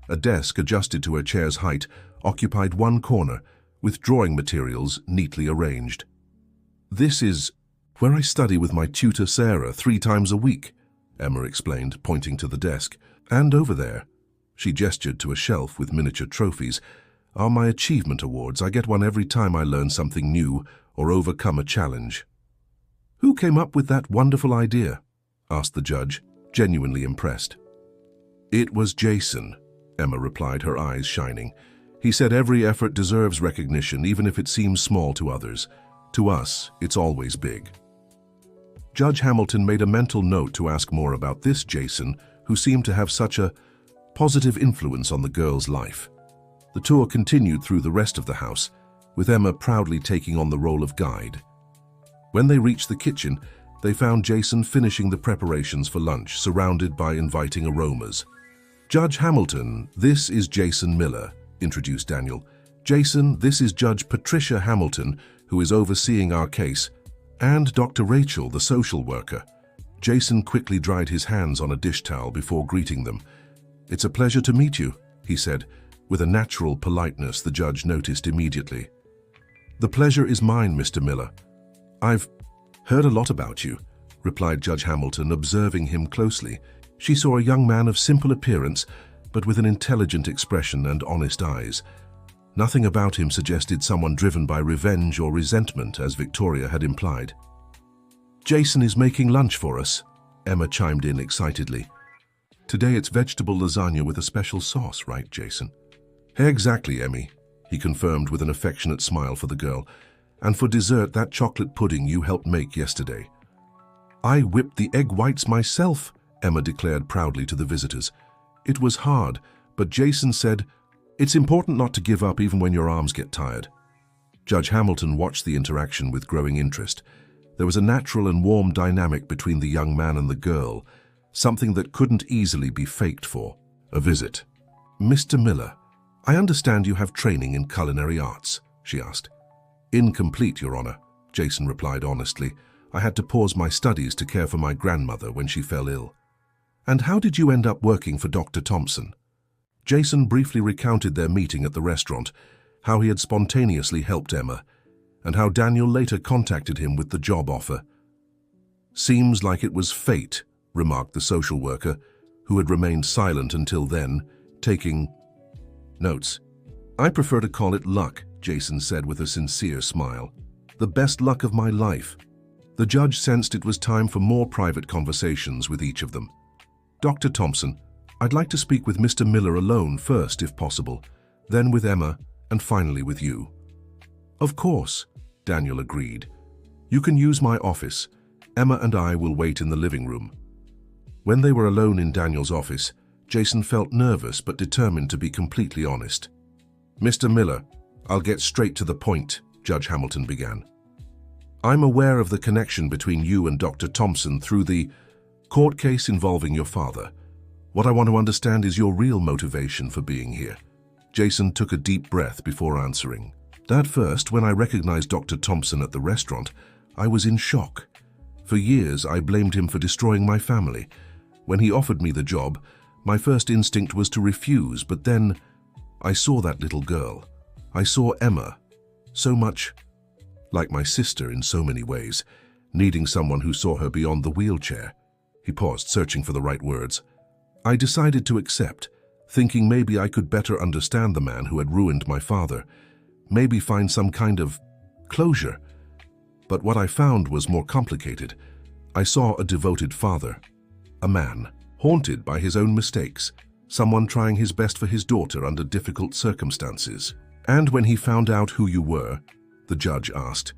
A desk adjusted to her chair's height occupied one corner, with drawing materials neatly arranged. "This is where I study with my tutor Sarah 3 times a week," Emma explained, pointing to the desk. "And over there," she gestured to a shelf with miniature trophies, "are my achievement awards. I get one every time I learn something new or overcome a challenge." "Who came up with that wonderful idea?" asked the judge, genuinely impressed. "It was Jason," Emma replied, her eyes shining. "He said every effort deserves recognition, even if it seems small to others. To us, it's always big." Judge Hamilton made a mental note to ask more about this Jason, who seemed to have such a positive influence on the girl's life. The tour continued through the rest of the house, with Emma proudly taking on the role of guide. When they reached the kitchen, they found Jason finishing the preparations for lunch, surrounded by inviting aromas. "Judge Hamilton, this is Jason Miller," introduced Daniel. "Jason, this is Judge Patricia Hamilton, who is overseeing our case, and Dr. Rachel, the social worker." Jason quickly dried his hands on a dish towel before greeting them. "It's a pleasure to meet you," he said, with a natural politeness the judge noticed immediately. "The pleasure is mine, Mr. Miller. I've heard a lot about you," replied Judge Hamilton, observing him closely. She saw a young man of simple appearance, but with an intelligent expression and honest eyes. Nothing about him suggested someone driven by revenge or resentment, as Victoria had implied. "Jason is making lunch for us," Emma chimed in excitedly. "Today it's vegetable lasagna with a special sauce, right, Jason?" "Exactly, Emmy," he confirmed with an affectionate smile for the girl. "And for dessert, that chocolate pudding you helped make yesterday." "I whipped the egg whites myself," Emma declared proudly to the visitors. "It was hard, but Jason said, 'It's important not to give up even when your arms get tired.'" Judge Hamilton watched the interaction with growing interest, There was a natural and warm dynamic between the young man and the girl, something that couldn't easily be faked for a visit. "Mr. Miller, I understand you have training in culinary arts," she asked. "Incomplete, Your Honor," Jason replied honestly. "I had to pause my studies to care for my grandmother when she fell ill." "And how did you end up working for Dr. Thompson?" Jason briefly recounted their meeting at the restaurant, how he had spontaneously helped Emma, and how Daniel later contacted him with the job offer. "Seems like it was fate," remarked the social worker, who had remained silent until then, taking notes. "I prefer to call it luck," Jason said with a sincere smile. "The best luck of my life." The judge sensed it was time for more private conversations with each of them. "Dr. Thompson, I'd like to speak with Mr. Miller alone first, if possible, then with Emma, and finally with you." "Of course," Daniel agreed. "You can use my office. Emma and I will wait in the living room." When they were alone in Daniel's office, Jason felt nervous but determined to be completely honest. "Mr. Miller, I'll get straight to the point," Judge Hamilton began. "I'm aware of the connection between you and Dr. Thompson through the court case involving your father. What I want to understand is your real motivation for being here." Jason took a deep breath before answering. "At first, when I recognized Dr. Thompson at the restaurant, I was in shock. For years, I blamed him for destroying my family. When he offered me the job, my first instinct was to refuse, but then I saw that little girl. I saw Emma, so much like my sister in so many ways, needing someone who saw her beyond the wheelchair." He paused, searching for the right words. "I decided to accept, thinking maybe I could better understand the man who had ruined my father, maybe find some kind of closure. But what I found was more complicated. I saw a devoted father, a man haunted by his own mistakes, someone trying his best for his daughter under difficult circumstances." "And when he found out who you were?" the judge asked.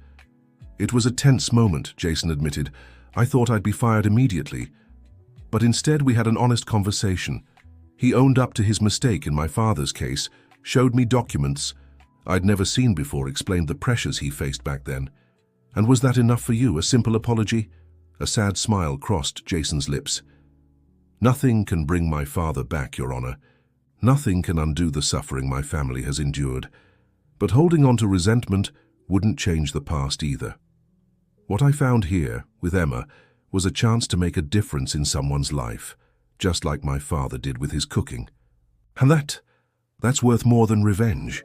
"It was a tense moment," Jason admitted. "I thought I'd be fired immediately. But instead we had an honest conversation. He owned up to his mistake in my father's case, showed me documents I'd never seen before, explained the pressures he faced back then. And was that enough for you, a simple apology?" A sad smile crossed Jason's lips. "Nothing can bring my father back, Your Honor. Nothing can undo the suffering my family has endured. But holding on to resentment wouldn't change the past either. What I found here, with Emma, was a chance to make a difference in someone's life, just like my father did with his cooking. And that's worth more than revenge."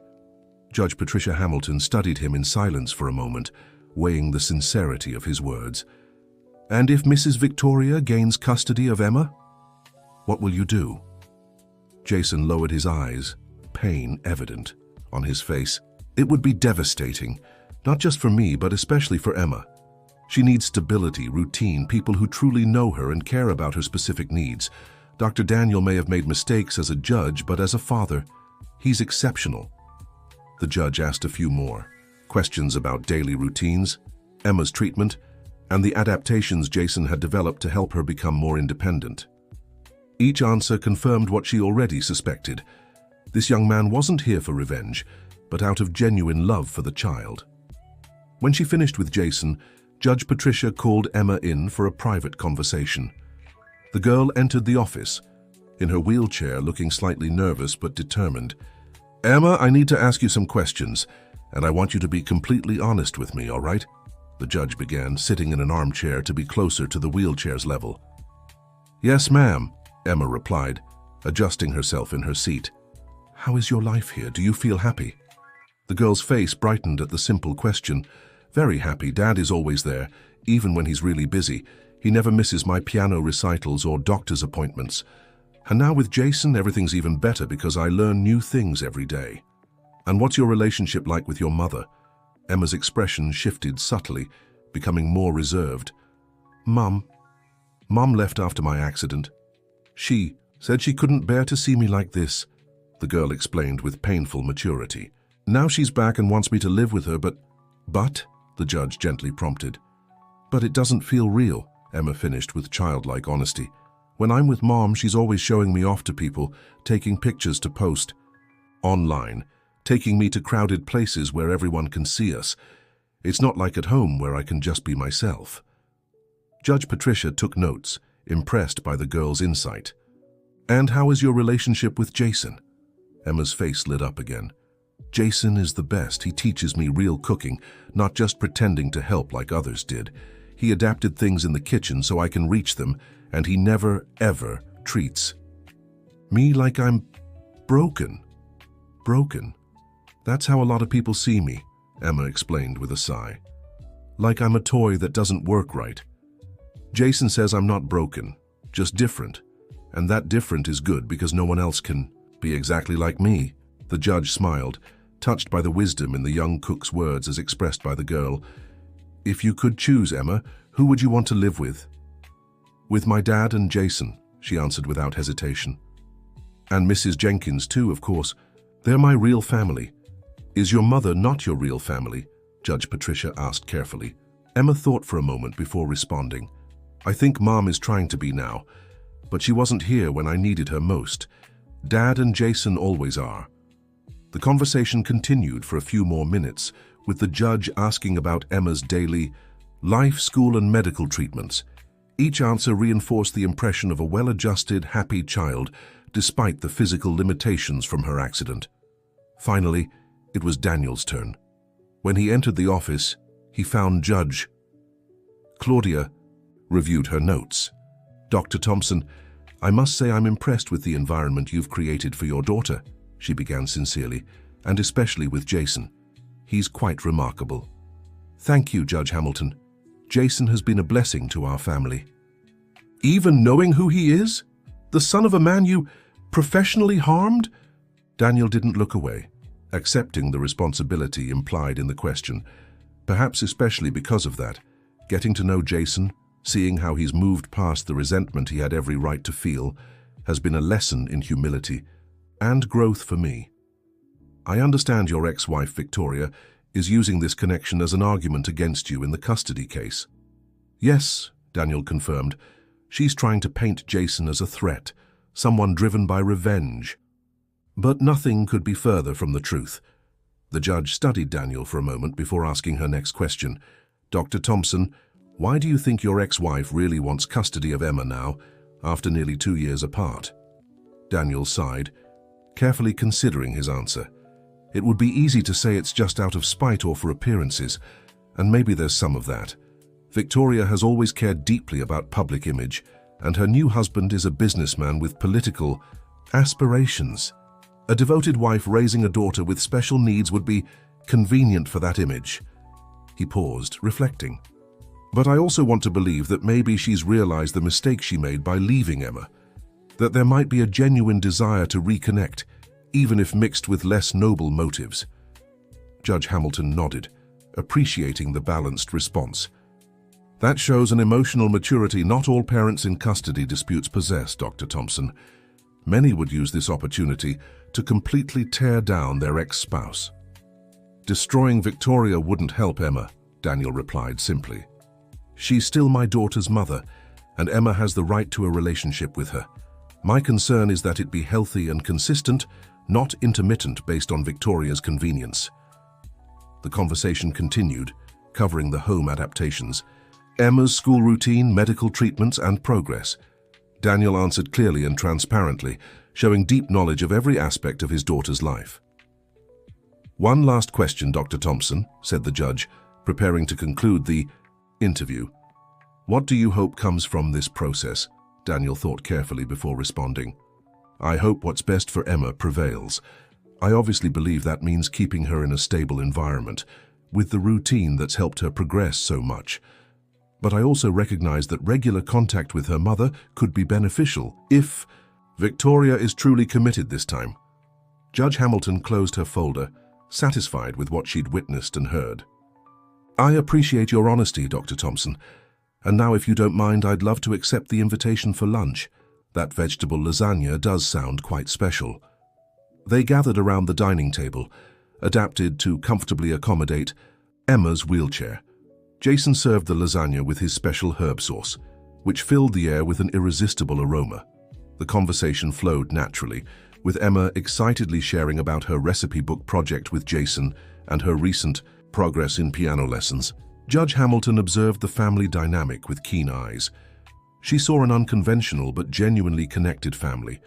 Judge Patricia Hamilton studied him in silence for a moment, weighing the sincerity of his words. "And if Mrs. Victoria gains custody of Emma, what will you do?" Jason lowered his eyes, pain evident on his face. "It would be devastating, not just for me, but especially for Emma. She needs stability, routine, people who truly know her and care about her specific needs. Dr. Daniel may have made mistakes as a judge, but as a father, he's exceptional." The judge asked a few more questions about daily routines, Emma's treatment, and the adaptations Jason had developed to help her become more independent. Each answer confirmed what she already suspected. This young man wasn't here for revenge, but out of genuine love for the child. When she finished with Jason, Judge Patricia called Emma in for a private conversation. The girl entered the office, in her wheelchair, looking slightly nervous but determined. "Emma, I need to ask you some questions, and I want you to be completely honest with me, all right?" The judge began, sitting in an armchair to be closer to the wheelchair's level. "Yes, ma'am," Emma replied, adjusting herself in her seat. "How is your life here? Do you feel happy?" The girl's face brightened at the simple question. "Very happy. Dad is always there, even when he's really busy. He never misses my piano recitals or doctor's appointments. And now with Jason, everything's even better because I learn new things every day." "And what's your relationship like with your mother?" Emma's expression shifted subtly, becoming more reserved. Mom left after my accident. She said she couldn't bear to see me like this," the girl explained with painful maturity. "Now she's back and wants me to live with her, but, the judge gently prompted. "But it doesn't feel real," Emma finished with childlike honesty. "When I'm with Mom, she's always showing me off to people, taking pictures to post online, taking me to crowded places where everyone can see us. It's not like at home where I can just be myself." Judge Patricia took notes, impressed by the girl's insight. "And how is your relationship with Jason?" Emma's face lit up again. "Jason is the best. He teaches me real cooking, not just pretending to help like others did. He adapted things in the kitchen so I can reach them, and he never, ever treats me like I'm broken." "Broken? That's how a lot of people see me," Emma explained with a sigh. "Like I'm a toy that doesn't work right. Jason says I'm not broken, just different. And that different is good because no one else can be exactly like me." The judge smiled, touched by the wisdom in the young cook's words as expressed by the girl. "If you could choose, Emma, who would you want to live with?" "With my dad and Jason," she answered without hesitation. "And Mrs. Jenkins too, of course. They're my real family." "Is your mother not your real family?" Judge Patricia asked carefully. Emma thought for a moment before responding. "I think Mom is trying to be now, but she wasn't here when I needed her most. Dad and Jason always are." The conversation continued for a few more minutes, with the judge asking about Emma's daily life, school, and medical treatments. Each answer reinforced the impression of a well-adjusted, happy child, despite the physical limitations from her accident. Finally, it was Daniel's turn. When he entered the office, he found Judge Claudia reviewed her notes. "Dr. Thompson, I must say I'm impressed with the environment you've created for your daughter," she began sincerely, "and especially with Jason. He's quite remarkable." "Thank you, Judge Hamilton. Jason has been a blessing to our family." "Even knowing who he is? The son of a man you professionally harmed?" Daniel didn't look away, accepting the responsibility implied in the question. Perhaps especially because of that, getting to know Jason, seeing how he's moved past the resentment he had every right to feel, has been a lesson in humility and growth for me. I understand your ex-wife, Victoria, is using this connection as an argument against you in the custody case. Yes, Daniel confirmed. She's trying to paint Jason as a threat, someone driven by revenge. But nothing could be further from the truth. The judge studied Daniel for a moment before asking her next question. "Dr. Thompson, why do you think your ex-wife really wants custody of Emma now, after nearly 2 years apart?" Daniel sighed, carefully considering his answer. It would be easy to say it's just out of spite or for appearances, and maybe there's some of that. Victoria has always cared deeply about public image, and her new husband is a businessman with political aspirations. A devoted wife raising a daughter with special needs would be convenient for that image. He paused, reflecting. But I also want to believe that maybe she's realized the mistake she made by leaving Emma, that there might be a genuine desire to reconnect, even if mixed with less noble motives. Judge Hamilton nodded, appreciating the balanced response. That shows an emotional maturity not all parents in custody disputes possess, Dr. Thompson. Many would use this opportunity to completely tear down their ex-spouse. Destroying Victoria wouldn't help Emma, Daniel replied simply. She's still my daughter's mother, and Emma has the right to a relationship with her. My concern is that it be healthy and consistent, not intermittent based on Victoria's convenience. The conversation continued, covering the home adaptations, Emma's school routine, medical treatments, and progress. Daniel answered clearly and transparently, showing deep knowledge of every aspect of his daughter's life. One last question, Dr. Thompson, said the judge, preparing to conclude the interview. What do you hope comes from this process? Daniel thought carefully before responding. I hope what's best for Emma prevails. I obviously believe that means keeping her in a stable environment, with the routine that's helped her progress so much. But I also recognize that regular contact with her mother could be beneficial if Victoria is truly committed this time. Judge Hamilton closed her folder, satisfied with what she'd witnessed and heard. I appreciate your honesty, Dr. Thompson. And now, if you don't mind, I'd love to accept the invitation for lunch. That vegetable lasagna does sound quite special. They gathered around the dining table, adapted to comfortably accommodate Emma's wheelchair. Jason served the lasagna with his special herb sauce, which filled the air with an irresistible aroma. The conversation flowed naturally, with Emma excitedly sharing about her recipe book project with Jason and her recent Progress in piano lessons. Judge Hamilton observed the family dynamic with keen eyes. She saw an unconventional but genuinely connected family.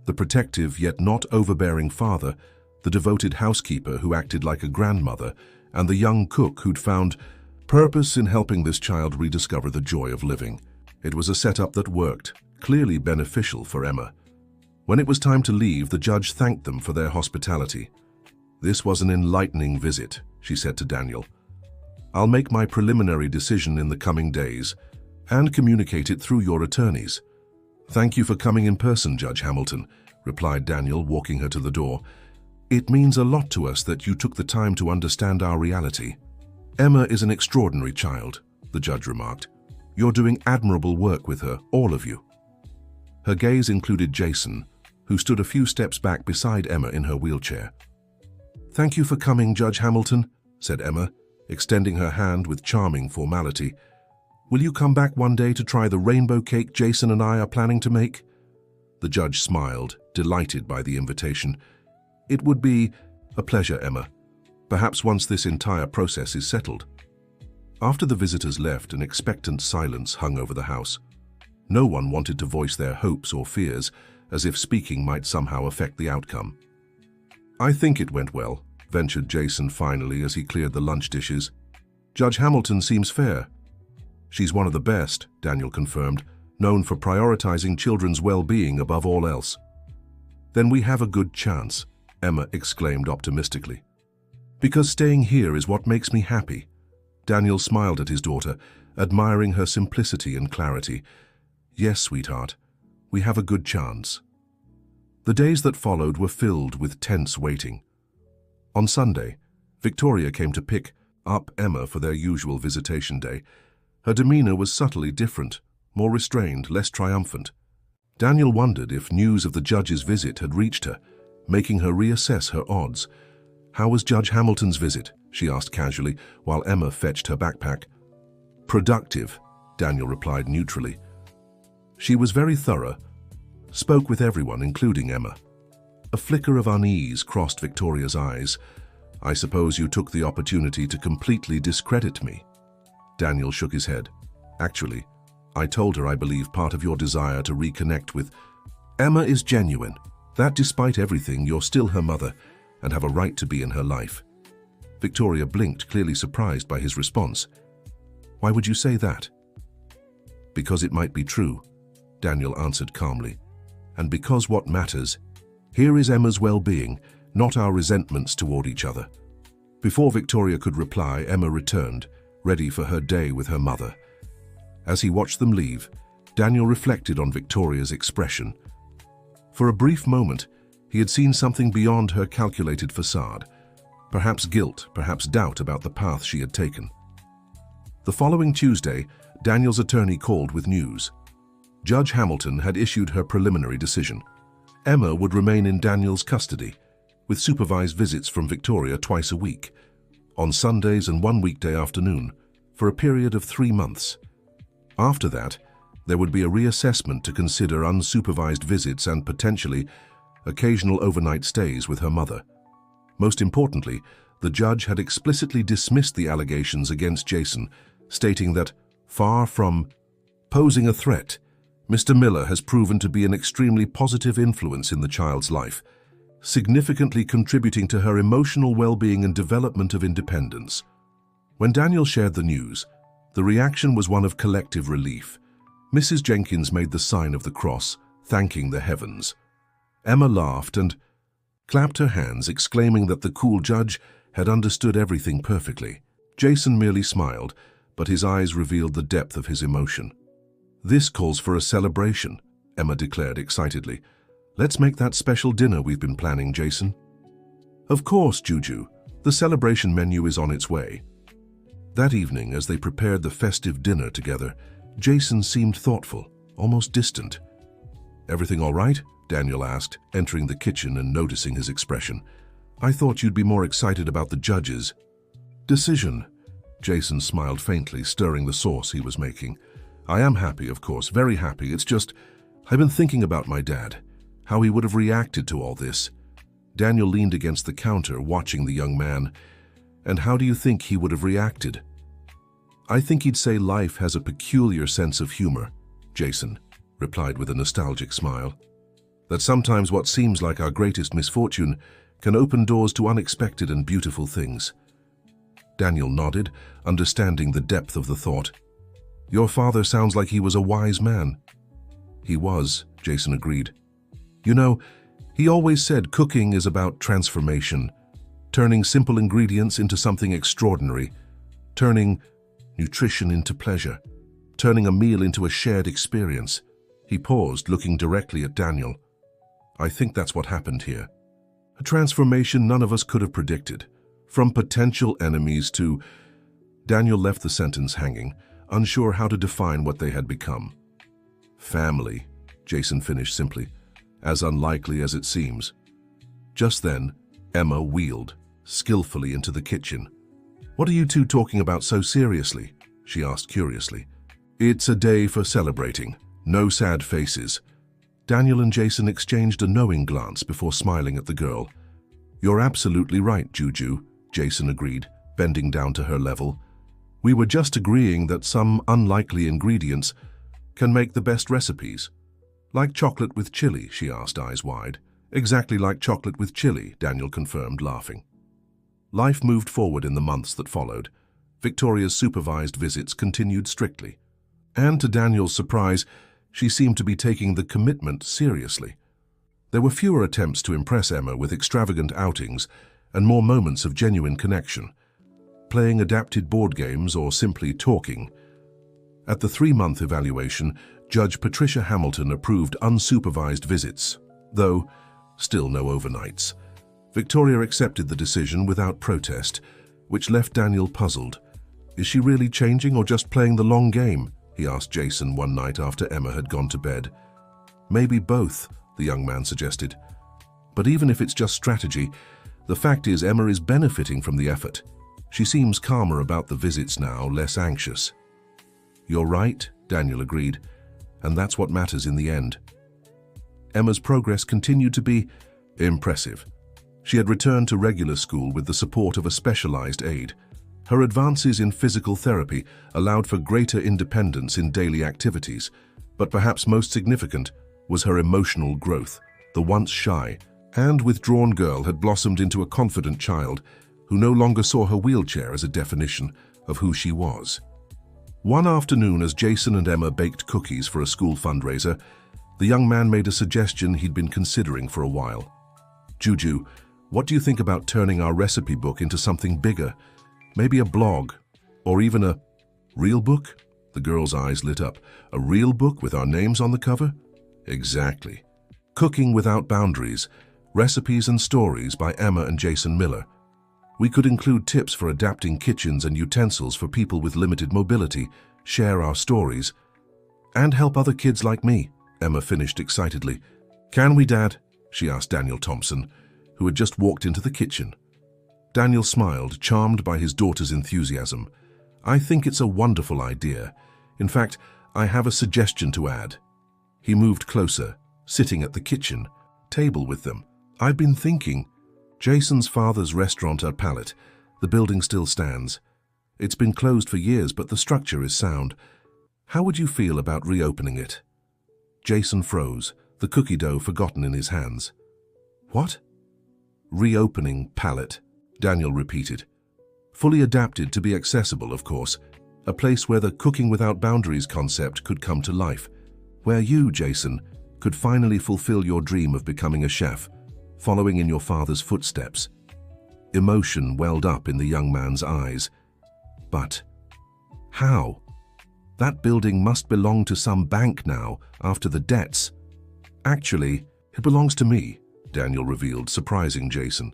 The protective yet not overbearing father, the devoted housekeeper who acted like a grandmother, and the young cook who'd found purpose in helping this child rediscover the joy of living. It was a setup that worked, clearly beneficial for Emma. When it was time to leave, the judge thanked them for their hospitality. "This was an enlightening visit," she said to Daniel. "I'll make my preliminary decision in the coming days and communicate it through your attorneys." "Thank you for coming in person, Judge Hamilton," replied Daniel, walking her to the door. "It means a lot to us that you took the time to understand our reality." "Emma is an extraordinary child," the judge remarked. "You're doing admirable work with her, all of you." Her gaze included Jason, who stood a few steps back beside Emma in her wheelchair. "Thank you for coming, Judge Hamilton," said Emma, extending her hand with charming formality. "Will you come back one day to try the rainbow cake Jason and I are planning to make?" The judge smiled, delighted by the invitation. "It would be a pleasure, Emma. Perhaps once this entire process is settled." After the visitors left, an expectant silence hung over the house. No one wanted to voice their hopes or fears, as if speaking might somehow affect the outcome. "I think it went well," ventured Jason finally as he cleared the lunch dishes. "Judge Hamilton seems fair." "She's one of the best," Daniel confirmed, "known for prioritizing children's well-being above all else." "Then we have a good chance," Emma exclaimed optimistically. "Because staying here is what makes me happy." Daniel smiled at his daughter, admiring her simplicity and clarity. "Yes, sweetheart, we have a good chance." The days that followed were filled with tense waiting. On Sunday, Victoria came to pick up Emma for their usual visitation day. Her demeanor was subtly different, more restrained, less triumphant. Daniel wondered if news of the judge's visit had reached her, making her reassess her odds. "How was Judge Hamilton's visit?" she asked casually, while Emma fetched her backpack. "Productive," Daniel replied neutrally. "She was very thorough, spoke with everyone, including Emma." A flicker of unease crossed Victoria's eyes. "I suppose you took the opportunity to completely discredit me." Daniel shook his head. "Actually, I told her I believe part of your desire to reconnect with Emma is genuine, that despite everything, you're still her mother and have a right to be in her life." Victoria blinked, clearly surprised by his response. "Why would you say that?" "Because it might be true," Daniel answered calmly. "And because what matters here is Emma's well-being, not our resentments toward each other." Before Victoria could reply, Emma returned, ready for her day with her mother. As he watched them leave, Daniel reflected on Victoria's expression. For a brief moment, he had seen something beyond her calculated facade. Perhaps guilt, perhaps doubt about the path she had taken. The following Tuesday, Daniel's attorney called with news. Judge Hamilton had issued her preliminary decision. Emma would remain in Daniel's custody, with supervised visits from Victoria twice a week, on Sundays and one weekday afternoon, for a period of 3 months. After that, there would be a reassessment to consider unsupervised visits and potentially occasional overnight stays with her mother. Most importantly, the judge had explicitly dismissed the allegations against Jason, stating that, far from posing a threat, Mr. Miller has proven to be an extremely positive influence in the child's life, significantly contributing to her emotional well-being and development of independence. When Daniel shared the news, the reaction was one of collective relief. Mrs. Jenkins made the sign of the cross, thanking the heavens. Emma laughed and clapped her hands, exclaiming that the cool judge had understood everything perfectly. Jason merely smiled, but his eyes revealed the depth of his emotion. "This calls for a celebration," Emma declared excitedly. "Let's make that special dinner we've been planning, Jason." "Of course, Juju. The celebration menu is on its way." That evening, as they prepared the festive dinner together, Jason seemed thoughtful, almost distant. "Everything all right?" Daniel asked, entering the kitchen and noticing his expression. "I thought you'd be more excited about the judge's decision." Jason smiled faintly, stirring the sauce he was making. "I am happy, of course, very happy. It's just, I've been thinking about my dad, how he would have reacted to all this." Daniel leaned against the counter, watching the young man. And how do you think he would have reacted? I think he'd say life has a peculiar sense of humor, Jason replied with a nostalgic smile. That sometimes what seems like our greatest misfortune can open doors to unexpected and beautiful things. Daniel nodded, understanding the depth of the thought. Your father sounds like he was a wise man. He was, Jason agreed. You know, he always said cooking is about transformation, turning simple ingredients into something extraordinary, turning nutrition into pleasure, turning a meal into a shared experience. He paused, looking directly at Daniel. I think that's what happened here. A transformation none of us could have predicted. From potential enemies to... Daniel left the sentence hanging, unsure how to define what they had become. Family, Jason finished simply, as unlikely as it seems. Just then, Emma wheeled, skillfully into the kitchen. What are you two talking about so seriously? She asked curiously. It's a day for celebrating. No sad faces. Daniel and Jason exchanged a knowing glance before smiling at the girl. You're absolutely right, Juju, Jason agreed, bending down to her level. We were just agreeing that some unlikely ingredients can make the best recipes. Like chocolate with chili, she asked, eyes wide. Exactly like chocolate with chili, Daniel confirmed, laughing. Life moved forward in the months that followed. Victoria's supervised visits continued strictly. And to Daniel's surprise, she seemed to be taking the commitment seriously. There were fewer attempts to impress Emma with extravagant outings and more moments of genuine connection, playing adapted board games or simply talking. At the 3-month evaluation, Judge Patricia Hamilton approved unsupervised visits, though still no overnights. Victoria accepted the decision without protest, which left Daniel puzzled. Is she really changing or just playing the long game? He asked Jason one night after Emma had gone to bed. Maybe both, the young man suggested. But even if it's just strategy, the fact is Emma is benefiting from the effort. She seems calmer about the visits now, less anxious. You're right, Daniel agreed, and that's what matters in the end. Emma's progress continued to be impressive. She had returned to regular school with the support of a specialized aide. Her advances in physical therapy allowed for greater independence in daily activities, but perhaps most significant was her emotional growth. The once shy and withdrawn girl had blossomed into a confident child who no longer saw her wheelchair as a definition of who she was. One afternoon, as Jason and Emma baked cookies for a school fundraiser, the young man made a suggestion he'd been considering for a while. Juju, what do you think about turning our recipe book into something bigger? Maybe a blog, or even a real book? The girl's eyes lit up. A real book with our names on the cover? Exactly. Cooking Without Boundaries, Recipes and Stories by Emma and Jason Miller. We could include tips for adapting kitchens and utensils for people with limited mobility, share our stories, and help other kids like me, Emma finished excitedly. Can we, Dad? She asked Daniel Thompson, who had just walked into the kitchen. Daniel smiled, charmed by his daughter's enthusiasm. I think it's a wonderful idea. In fact, I have a suggestion to add. He moved closer, sitting at the kitchen table with them. I've been thinking. Jason's father's restaurant at Palette. The building still stands. It's been closed for years, but the structure is sound. How would you feel about reopening it? Jason froze, the cookie dough forgotten in his hands. What? Reopening Palette, Daniel repeated. Fully adapted to be accessible, of course. A place where the Cooking Without Boundaries concept could come to life. Where you, Jason, could finally fulfill your dream of becoming a chef, following in your father's footsteps. Emotion welled up in the young man's eyes. But how? That building must belong to some bank now, after the debts. Actually, it belongs to me, Daniel revealed, surprising Jason.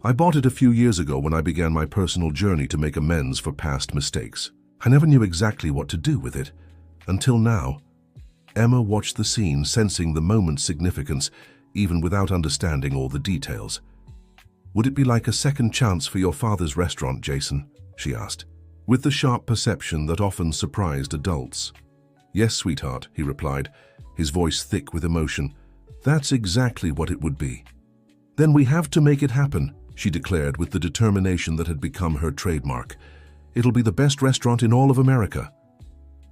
I bought it a few years ago when I began my personal journey to make amends for past mistakes. I never knew exactly what to do with it, until now. Emma watched the scene, sensing the moment's significance, even without understanding all the details. Would it be like a second chance for your father's restaurant, Jason? She asked, with the sharp perception that often surprised adults. Yes, sweetheart, he replied, his voice thick with emotion. That's exactly what it would be. Then we have to make it happen, she declared with the determination that had become her trademark. "It'll be the best restaurant in all of America."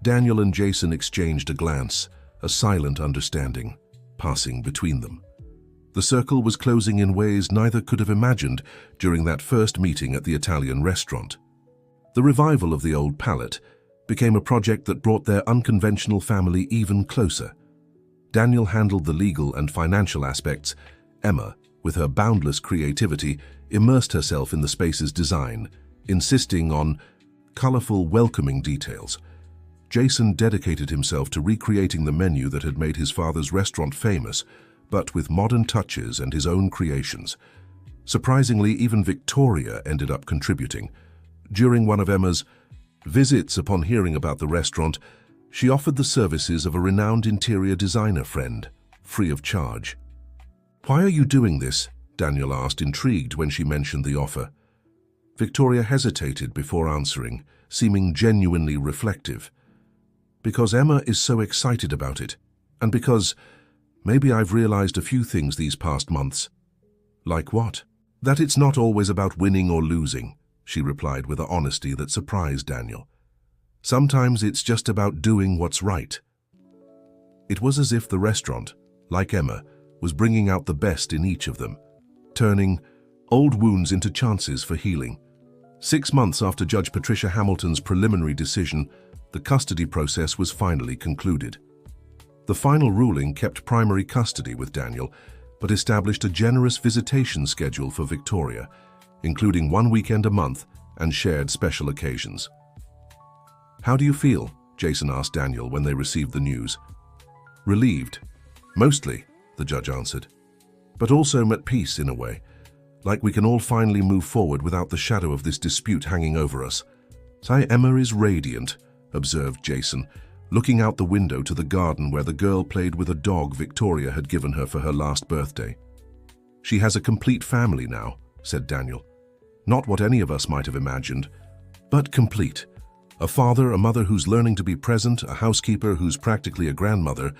Daniel and Jason exchanged a glance, a silent understanding passing between them. The circle was closing in ways neither could have imagined during that first meeting at the Italian restaurant. The revival of the Old Palate became a project that brought their unconventional family even closer. Daniel handled the legal and financial aspects. Emma, with her boundless creativity, immersed herself in the space's design, insisting on colorful, welcoming details. Jason dedicated himself to recreating the menu that had made his father's restaurant famous, but with modern touches and his own creations. Surprisingly, even Victoria ended up contributing. During one of Emma's visits, upon hearing about the restaurant, she offered the services of a renowned interior designer friend, free of charge. "Why are you doing this?" Daniel asked, intrigued when she mentioned the offer. Victoria hesitated before answering, seeming genuinely reflective. "Because Emma is so excited about it, and because maybe I've realized a few things these past months." "Like what?" "That it's not always about winning or losing," she replied with an honesty that surprised Daniel. "Sometimes it's just about doing what's right." It was as if the restaurant, like Emma, was bringing out the best in each of them, turning old wounds into chances for healing. 6 months after Judge Patricia Hamilton's preliminary decision, the custody process was finally concluded. The final ruling kept primary custody with Daniel, but established a generous visitation schedule for Victoria, including 1 weekend a month and shared special occasions. "How do you feel?" Jason asked Daniel when they received the news. "Relieved. Mostly," the judge answered. "But also at peace in a way. Like we can all finally move forward without the shadow of this dispute hanging over us." "Emma is radiant," observed Jason, looking out the window to the garden where the girl played with a dog Victoria had given her for her last birthday. "She has a complete family now," said Daniel. "Not what any of us might have imagined, but complete. A father, a mother who's learning to be present, a housekeeper who's practically a grandmother,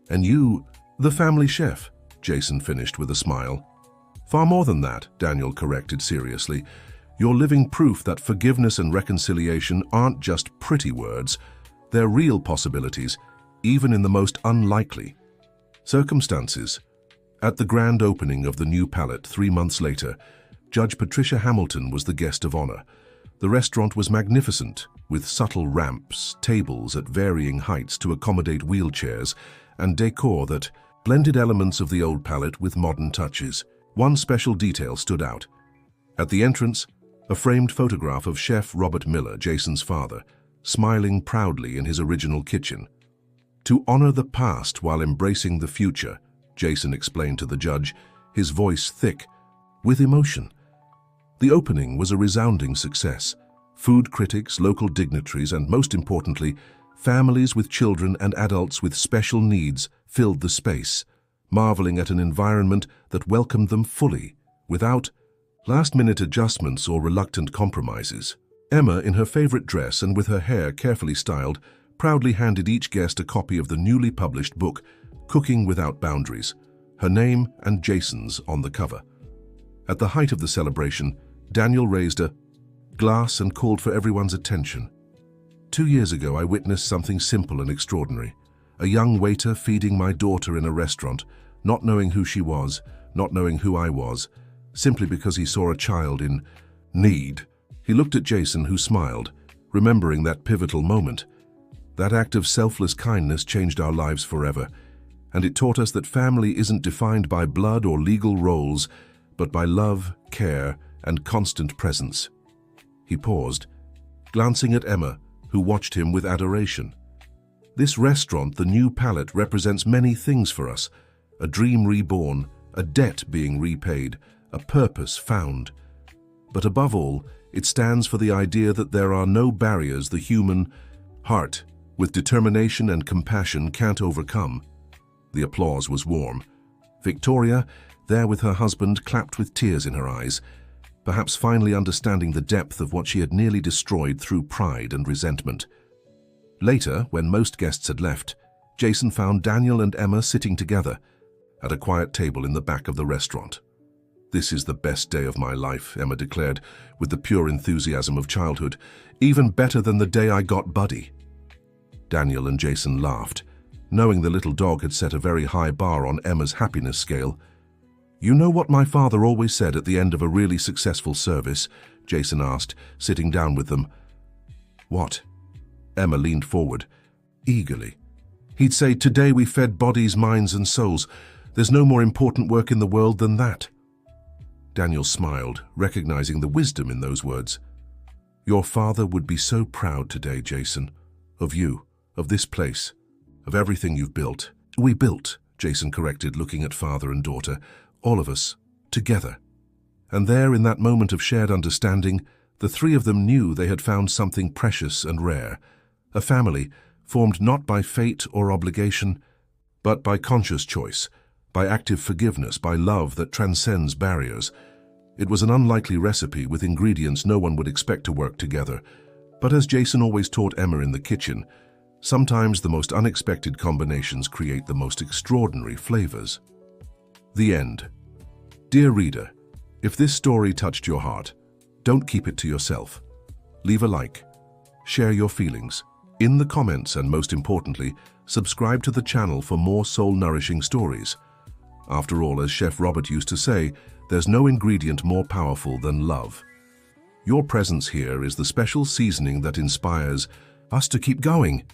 and you, the family chef," Jason finished with a smile. "Far more than that," Daniel corrected seriously. "You're living proof that forgiveness and reconciliation aren't just pretty words. They're real possibilities, even in the most unlikely circumstances." At the grand opening of the new Palate 3 months later, Judge Patricia Hamilton was the guest of honor. The restaurant was magnificent, with subtle ramps, tables at varying heights to accommodate wheelchairs, and decor that blended elements of the Old Palate with modern touches. One special detail stood out. At the entrance, a framed photograph of Chef Robert Miller, Jason's father, smiling proudly in his original kitchen. "To honor the past while embracing the future," Jason explained to the judge, his voice thick with emotion. The opening was a resounding success. Food critics, local dignitaries, and most importantly, families with children and adults with special needs filled the space, marveling at an environment that welcomed them fully, without last-minute adjustments or reluctant compromises. Emma, in her favorite dress and with her hair carefully styled, proudly handed each guest a copy of the newly published book, Cooking Without Boundaries, her name and Jason's on the cover. At the height of the celebration, Daniel raised a glass and called for everyone's attention. 2 years ago, I witnessed something simple and extraordinary. A young waiter feeding my daughter in a restaurant, not knowing who she was, not knowing who I was, simply because he saw a child in need. He looked at Jason, who smiled, remembering that pivotal moment. That act of selfless kindness changed our lives forever, and it taught us that family isn't defined by blood or legal roles, but by love, care, and constant presence. He paused, glancing at Emma, who watched him with adoration. "This restaurant, the new Palate, represents many things for us. A dream reborn, a debt being repaid, a purpose found. But above all, it stands for the idea that there are no barriers the human heart, with determination and compassion, can't overcome." The applause was warm. Victoria, there with her husband, clapped with tears in her eyes, perhaps finally understanding the depth of what she had nearly destroyed through pride and resentment. Later, when most guests had left, Jason found Daniel and Emma sitting together at a quiet table in the back of the restaurant. "This is the best day of my life," Emma declared, with the pure enthusiasm of childhood. "Even better than the day I got Buddy." Daniel and Jason laughed, knowing the little dog had set a very high bar on Emma's happiness scale. "You know what my father always said at the end of a really successful service?" Jason asked, sitting down with them. "What?" Emma leaned forward, eagerly. "He'd say, 'Today we fed bodies, minds and souls. There's no more important work in the world than that.'" Daniel smiled, recognizing the wisdom in those words. "Your father would be so proud today, Jason. Of you, of this place, of everything you've built." "We built," Jason corrected, looking at father and daughter. "All of us, together." And there, in that moment of shared understanding, the three of them knew they had found something precious and rare. A family formed not by fate or obligation, but by conscious choice, by active forgiveness, by love that transcends barriers. It was an unlikely recipe with ingredients no one would expect to work together. But as Jason always taught Emma in the kitchen, sometimes the most unexpected combinations create the most extraordinary flavors. The end. Dear reader, if this story touched your heart, don't keep it to yourself. Leave a like, share your feelings in the comments, and most importantly, subscribe to the channel for more soul-nourishing stories. After all, as Chef Robert used to say, there's no ingredient more powerful than love. Your presence here is the special seasoning that inspires us to keep going.